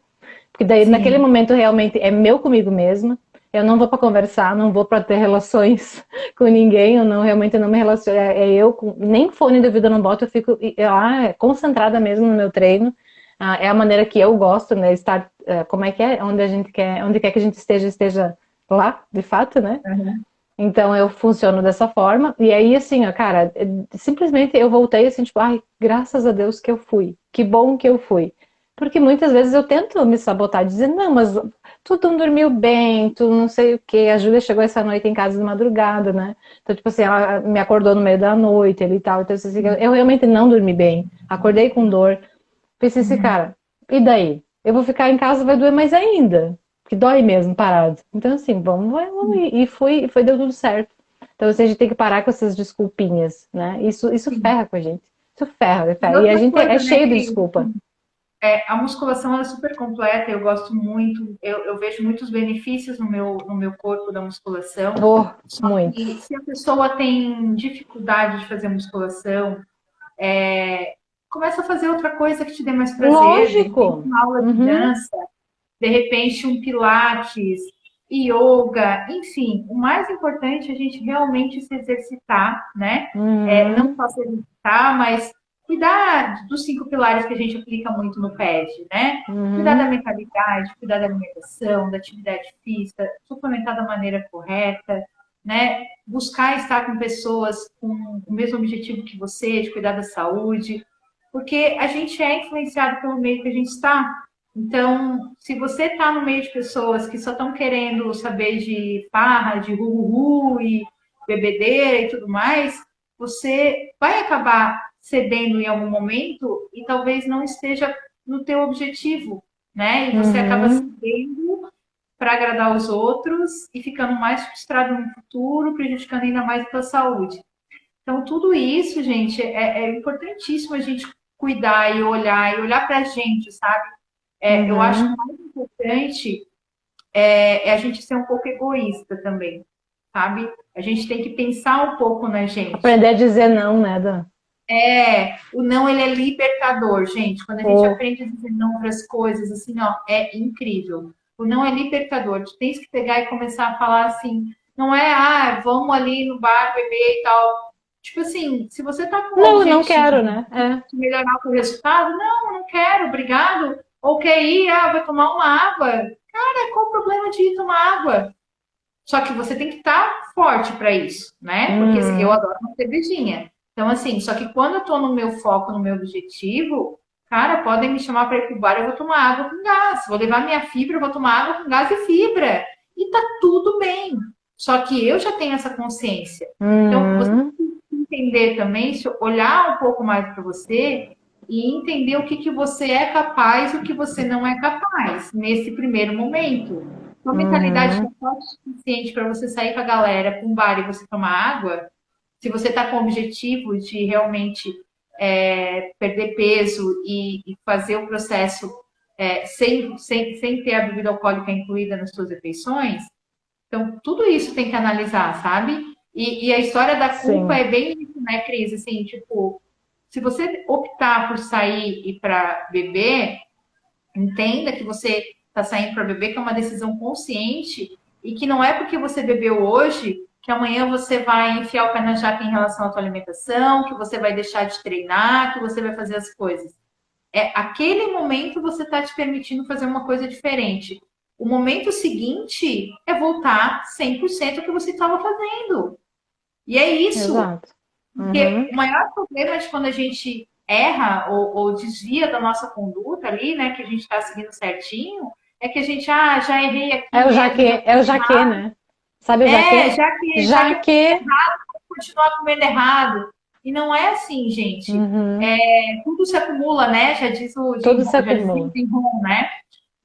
porque daí naquele Sim, momento realmente é meu comigo mesma. Eu não vou para conversar, não vou para ter relações com ninguém, eu não realmente não me relaciono. É eu nem fone de ouvido eu não boto, eu fico concentrada mesmo no meu treino. É a maneira que eu gosto, né? Estar, como é que é? Onde a gente quer, onde quer que a gente esteja lá, de fato, né? uhum. Então eu funciono dessa forma. E aí, assim, ó, cara, simplesmente eu voltei assim, tipo, ai, graças a Deus que eu fui. Que bom que eu fui. Porque muitas vezes eu tento me sabotar, dizendo, não, mas tu não dormiu bem, tu não sei o quê. A Júlia chegou essa noite em casa de madrugada, né? Então, tipo assim, ela me acordou no meio da noite ali e tal. Então, assim, eu realmente não dormi bem. Acordei com dor. Pensei assim, Uhum. cara, e daí? Eu vou ficar em casa, vai doer mais ainda. Que dói mesmo parado. Então, assim, vamos ir. E foi, deu tudo certo. Então, assim, a gente tem que parar com essas desculpinhas, né? Isso Sim. ferra com a gente. Isso ferra, E ferra. E a outra gente é coisa, né, cheio de Cris? desculpa. A musculação ela é super completa, eu gosto muito, eu vejo muitos benefícios no meu corpo da musculação. Oh, Só que muitos. se a pessoa tem dificuldade de fazer musculação, começa a fazer outra coisa que te dê mais prazer, de repente Lógico. uma aula de Uhum, dança, de repente um pilates, yoga, enfim, o mais importante é a gente realmente se exercitar, né? Não uhum, só se exercitar, mas cuidar dos 5 pilares que a gente aplica muito no PED, né? Cuidar da uhum, mentalidade, cuidar da alimentação, da atividade física, suplementar da maneira correta, né? Buscar estar com pessoas com o mesmo objetivo que você, de cuidar da saúde, porque a gente é influenciado pelo meio que a gente está. Então, se você está no meio de pessoas que só estão querendo saber de farra, de ru e bebedeira e tudo mais, você vai acabar cedendo em algum momento e talvez não esteja no teu objetivo, né? E você acaba uhum, cedendo para agradar os outros e ficando mais frustrado no futuro, prejudicando ainda mais a tua saúde. Então, tudo isso, gente, é importantíssimo a gente cuidar e olhar para a gente, sabe? Eu acho que o uhum. mais importante é a gente ser um pouco egoísta também, sabe? A gente tem que pensar um pouco na gente. Aprender a dizer não, né, Dan? O não ele é libertador, gente. Quando a gente Oh, aprende a dizer não para as coisas, assim, ó, é incrível. O não é libertador. Tu tens que pegar e começar a falar assim, não é, vamos ali no bar beber e tal. Tipo assim, se você tá com o não, não objetivo quero, né? É. de melhorar o resultado, não, não quero, obrigado. Ou quer ir, vai tomar uma água. Cara, qual o problema de ir tomar água? Só que você tem que estar forte para isso, né? Porque assim, eu Uhum, adoro uma cervejinha. Então, assim, só que quando eu tô no meu foco, no meu objetivo, cara, podem me chamar para ir pro bar, eu vou tomar água com gás. Vou levar minha fibra, eu vou tomar água com gás e fibra. E tá tudo bem. Só que eu já tenho essa consciência. Então, você uhum, tem que entender também, se olhar um pouco mais para você e entender o que, que você é capaz e o que você não é capaz nesse primeiro momento. Uma mentalidade que é uhum. forte o suficiente para você sair com a galera para um bar e você tomar água, se você está com o objetivo de realmente perder peso e fazer o processo sem ter a bebida alcoólica incluída nas suas refeições, então tudo isso tem que analisar, sabe? E a história da culpa Sim, é bem isso, né, Cris? Assim, tipo, se você optar por sair e para beber, entenda que você está saindo para beber, que é uma decisão consciente e que não é porque você bebeu hoje que amanhã você vai enfiar o pé na jaca em relação à tua alimentação, que você vai deixar de treinar, que você vai fazer as coisas. Aquele momento você está te permitindo fazer uma coisa diferente. O momento seguinte é voltar 100% ao que você estava fazendo. E é isso. exato. Porque Uhum. o maior problema de quando a gente erra ou desvia da nossa conduta ali, né, que a gente está seguindo certinho, é que a gente, já errei aqui mesmo, já É o jaque, né? Sabe o jaque? já que eu Jaque. vou continuar comendo errado. E não é assim, gente. Uhum. Tudo se acumula, né? Tudo se Já dizia o acumula. Jim Rohn, né?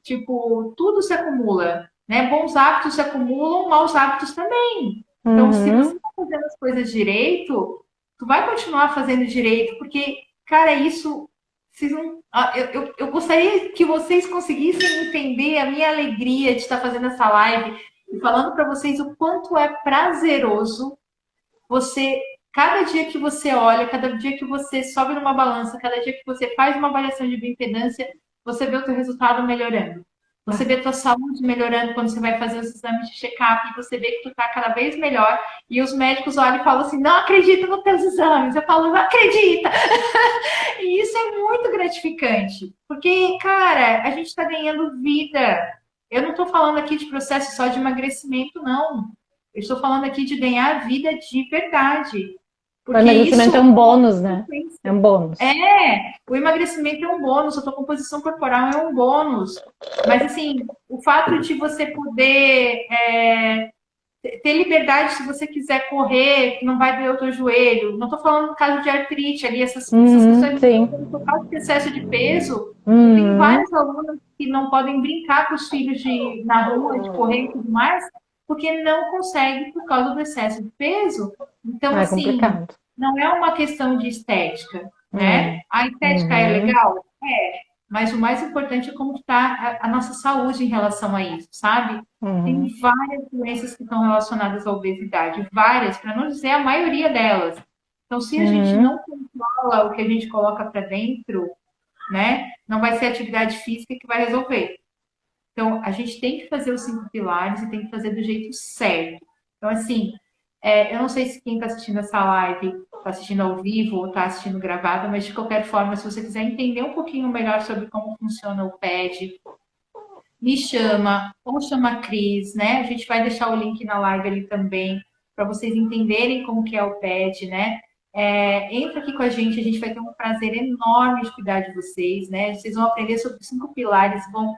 Tipo, tudo se acumula. né? Bons hábitos se acumulam, maus hábitos também. Então, se você Uhum. está fazendo as coisas direito, tu vai continuar fazendo direito, porque, cara, isso. Vocês não, eu gostaria que vocês conseguissem entender a minha alegria de estar fazendo essa live e falando para vocês o quanto é prazeroso você, cada dia que você olha, cada dia que você sobe numa balança, cada dia que você faz uma avaliação de bioimpedância, você vê o teu resultado melhorando. Você vê a tua saúde melhorando quando você vai fazer os exames de check-up e você vê que tu tá cada vez melhor. E os médicos olham e falam assim, não acredito nos teus exames. Eu falo, não acredita! E isso é muito gratificante. Porque, cara, a gente está ganhando vida. Eu não estou falando aqui de processo só de emagrecimento, não. Eu estou falando aqui de ganhar vida de verdade. O Porque emagrecimento é isso um é uma bônus, né? É consequência. um bônus. O emagrecimento é um bônus, a tua composição corporal é um bônus. Mas, assim, o fato de você poder ter liberdade se você quiser correr, que não vai doer o teu joelho. Não estou falando no caso de artrite ali, essas Uhum, questões sim. por causa de excesso de peso. Eu tenho Uhum. vários alunos que não podem brincar com os filhos na rua, de correr e tudo mais, porque não conseguem por causa do excesso de peso. Então, Ah, é assim, complicado. não é uma questão de estética, né? Hum. A estética é Uhum. legal? É. Mas o mais importante é como está a nossa saúde em relação a isso, sabe? Tem Uhum. várias doenças que estão relacionadas à obesidade, várias, para não dizer a maioria delas. Então, se a gente Uhum. não controla o que a gente coloca para dentro, né, não vai ser a atividade física que vai resolver. Então, a gente tem que fazer os 5 pilares e tem que fazer do jeito certo. Então, assim, eu não sei se quem está assistindo essa live está assistindo ao vivo ou está assistindo gravada, mas de qualquer forma, se você quiser entender um pouquinho melhor sobre como funciona o PED, me chama, ou chama a Cris, né? A gente vai deixar o link na live ali também, para vocês entenderem como que é o PET, né? Entra aqui com a gente vai ter um prazer enorme de cuidar de vocês, né? Vocês vão aprender sobre os 5 pilares, vão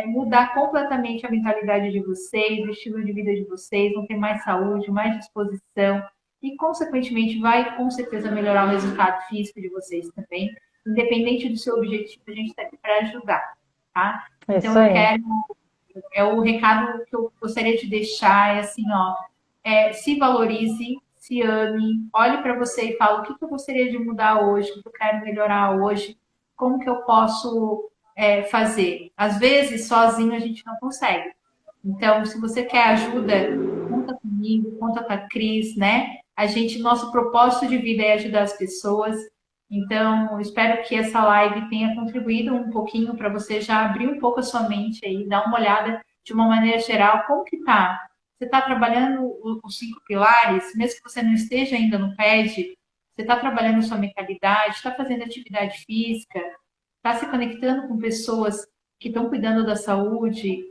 mudar completamente a mentalidade de vocês, o estilo de vida de vocês, vão ter mais saúde, mais disposição e, consequentemente, vai com certeza melhorar o resultado físico de vocês também. Independente do seu objetivo, a gente está aqui para ajudar, tá? É Então isso eu aí. quero, o recado que eu gostaria de deixar é assim, ó, se valorize, se ame, olhe para você e fala o que eu gostaria de mudar hoje, o que eu quero melhorar hoje, como que eu posso fazer. Às vezes, sozinho a gente não consegue. Então, se você quer ajuda, conta comigo, conta com a Cris, né? Nosso propósito de vida é ajudar as pessoas. Então, espero que essa live tenha contribuído um pouquinho para você já abrir um pouco a sua mente aí, dar uma olhada de uma maneira geral, como que tá? Você está trabalhando os 5 pilares, mesmo que você não esteja ainda no PED, você está trabalhando sua mentalidade, está fazendo atividade física, está se conectando com pessoas que estão cuidando da saúde,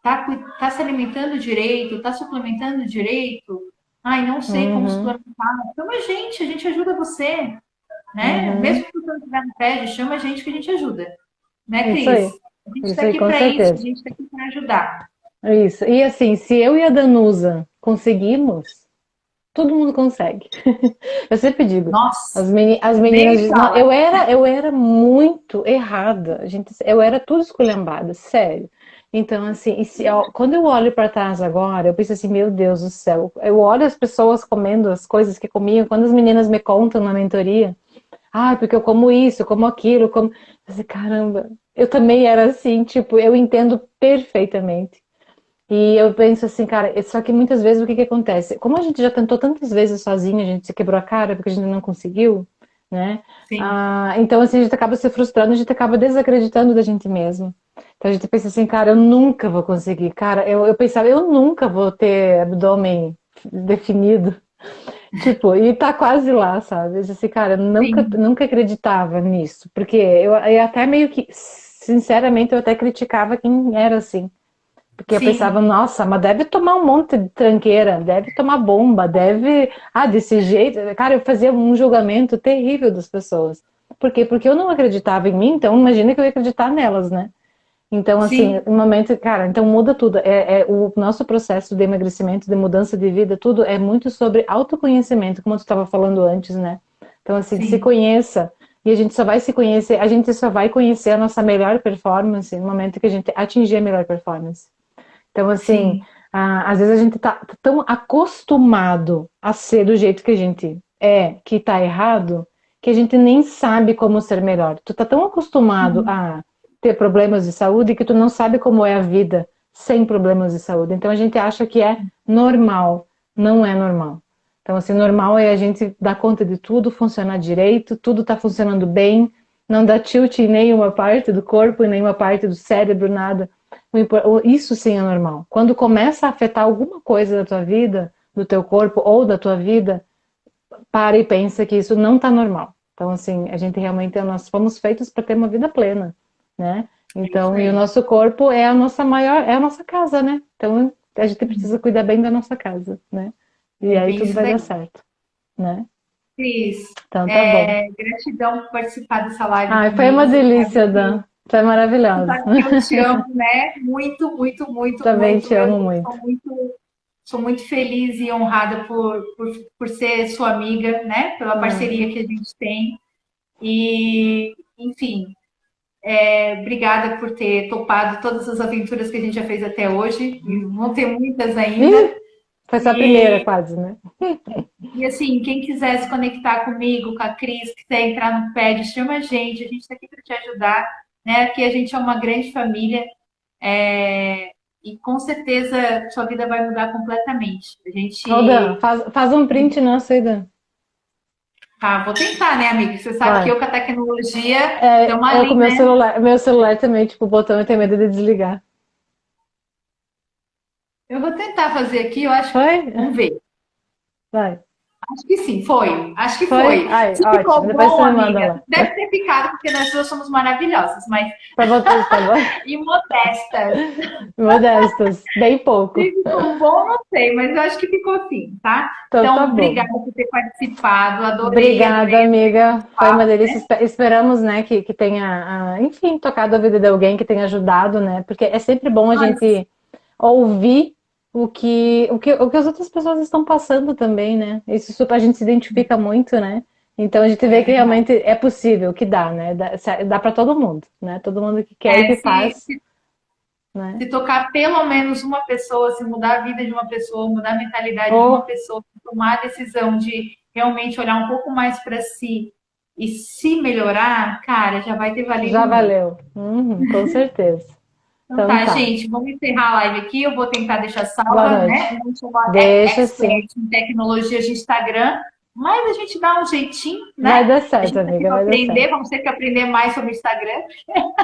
tá se alimentando direito, tá suplementando direito. Ai, não sei como Uhum. suplementar. Chama a gente ajuda você, né? Uhum. Mesmo que você não estiver no pé, chama a gente que a gente ajuda. Né, Isso aí. Cris? A gente está Isso aí, aqui com para isso, a certeza. gente está aqui para ajudar. Isso. E assim, se eu e a Danusa conseguimos, todo mundo consegue. Eu sempre digo, Nossa, as meninas nem dizem, "Não, fala. eu era muito errada, gente, eu era tudo esculhambada, sério. Então, assim, quando eu olho para trás agora, eu penso assim, meu Deus do céu, eu olho as pessoas comendo as coisas que comiam, quando as meninas me contam na mentoria, porque eu como isso, eu como aquilo, eu como. Eu disse, caramba, eu também era assim, tipo, eu entendo perfeitamente. E eu penso assim, cara, só que muitas vezes o que que acontece? Como a gente já tentou tantas vezes sozinho, a gente se quebrou a cara porque a gente não conseguiu, né? Sim, Então, assim, a gente acaba se frustrando, a gente acaba desacreditando da gente mesmo. Então a gente pensa assim, cara, eu nunca vou conseguir. Cara, eu pensava, eu nunca vou ter abdômen definido. Tipo, e tá quase lá, sabe? Eu disse assim, cara, eu sim, nunca acreditava nisso. Porque eu até meio que, sinceramente, eu até criticava quem era assim. Porque eu pensava, sim, nossa, mas deve tomar um monte de tranqueira, deve tomar bomba, deve. Ah, desse jeito. Cara, eu fazia um julgamento terrível das pessoas. Por quê? Porque eu não acreditava em mim, então imagina que eu ia acreditar nelas, né? Então, assim, sim, no momento, cara, então muda tudo. O nosso processo de emagrecimento, de mudança de vida, tudo é muito sobre autoconhecimento, como tu estava falando antes, né? Então, assim, se sim, conheça. E a gente só vai se conhecer, a gente só vai conhecer a nossa melhor performance no momento que a gente atingir a melhor performance. Então, assim, sim. às vezes a gente tá tão acostumado a ser do jeito que a gente é, que tá errado, que a gente nem sabe como ser melhor. Tu tá tão acostumado Uhum. a ter problemas de saúde que tu não sabe como é a vida sem problemas de saúde. Então a gente acha que é normal, não é normal. Então, assim, normal é a gente dar conta de tudo, funcionar direito, tudo tá funcionando bem, não dá tilt em nenhuma parte do corpo, em nenhuma parte do cérebro, nada. Isso sim é normal. Quando começa a afetar alguma coisa da tua vida, do teu corpo ou da tua vida, para e pensa que isso não está normal. Então, assim, a gente realmente, nós fomos feitos para ter uma vida plena, né? É isso Então, e o aí. nosso corpo é a nossa maior, é a nossa casa, né? Então, a gente Uhum. precisa cuidar bem da nossa casa, né? E É aí bem tudo isso vai dar daí. certo, né? Cris, Então, tá bom. gratidão por participar dessa live Ai, foi uma comigo. delícia, Dan. Foi Você maravilhoso. sabe que eu te amo, né? Muito, muito, muito, Também muito. te Eu amo muito. sou muito feliz e honrada por ser sua amiga, né? Pela Ah, parceria que a gente tem. E, enfim, obrigada por ter topado todas as aventuras que a gente já fez até hoje. E vão ter muitas ainda. ih, foi só a primeira, E, quase, né? e assim, quem quiser se conectar comigo, com a Cris, quiser entrar no PED, chama a gente está aqui para te ajudar. Né? Aqui a gente é uma grande família. E com certeza sua vida vai mudar completamente. A Ô, Dan, gente. faz um print nosso aí, Dan. Tá, vou tentar, né, amiga? Você sabe que Vai. eu com a tecnologia estamos É, eu com ali, né? meu celular também, tipo, o botão eu tenho medo de desligar. Eu vou tentar fazer aqui, eu acho. Foi? Vamos ver. Vai. Acho que sim, foi. Acho que Foi? foi. Ai, Se ótimo. ficou Depois você bom, me manda amiga, lá. deve ter ficado, porque nós duas somos maravilhosas, mas Tá bom, tá bom. e modestas. Modestas. Bem pouco. Se ficou bom, não sei, mas eu acho que ficou sim, tá? Então tá Então, bom. obrigada por ter participado. Adorei, Obrigada, adorei. amiga. Foi uma Papo, delícia. né? Esperamos, né, que tenha, enfim, tocado a vida de alguém, que tenha ajudado, né? Porque é sempre bom a Mas, gente ouvir o que as outras pessoas estão passando também, né? Isso super, a gente se identifica muito, né? Então a gente é vê que verdade. realmente é possível, que dá, né? Dá para todo mundo, né? Todo mundo que quer e É, que se, faz, né? se tocar pelo menos uma pessoa, se mudar a vida de uma pessoa, mudar a mentalidade de uma Ou pessoa, tomar a decisão de realmente olhar um pouco mais para si e se melhorar, cara, já vai ter valido já muito. valeu. Uhum, com certeza. Então Então tá, tá. gente, vamos encerrar a live aqui. Eu vou tentar deixar Boa salva, noite. né? Não sou uma Deixa sim. expert em tecnologias de Instagram, mas a gente dá um jeitinho, Vai né? dar A certo, gente tá aqui amiga, para vai dar aprender, certo. vamos ter que aprender mais sobre o Instagram.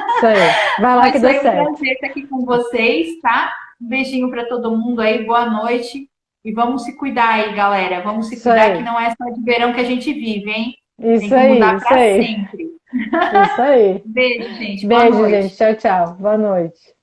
Isso aí. Vai lá que Mas dá foi um certo. prazer estar aqui com vocês, tá? Um beijinho para todo mundo aí, boa noite. E vamos se cuidar aí, galera. Vamos se Isso cuidar que aí. não é só de verão que a gente vive, hein? Tem Isso que aí, mudar isso para aí. sempre. Isso aí. Beijo, gente. Boa Beijo, gente. noite. Tchau, tchau. Boa noite.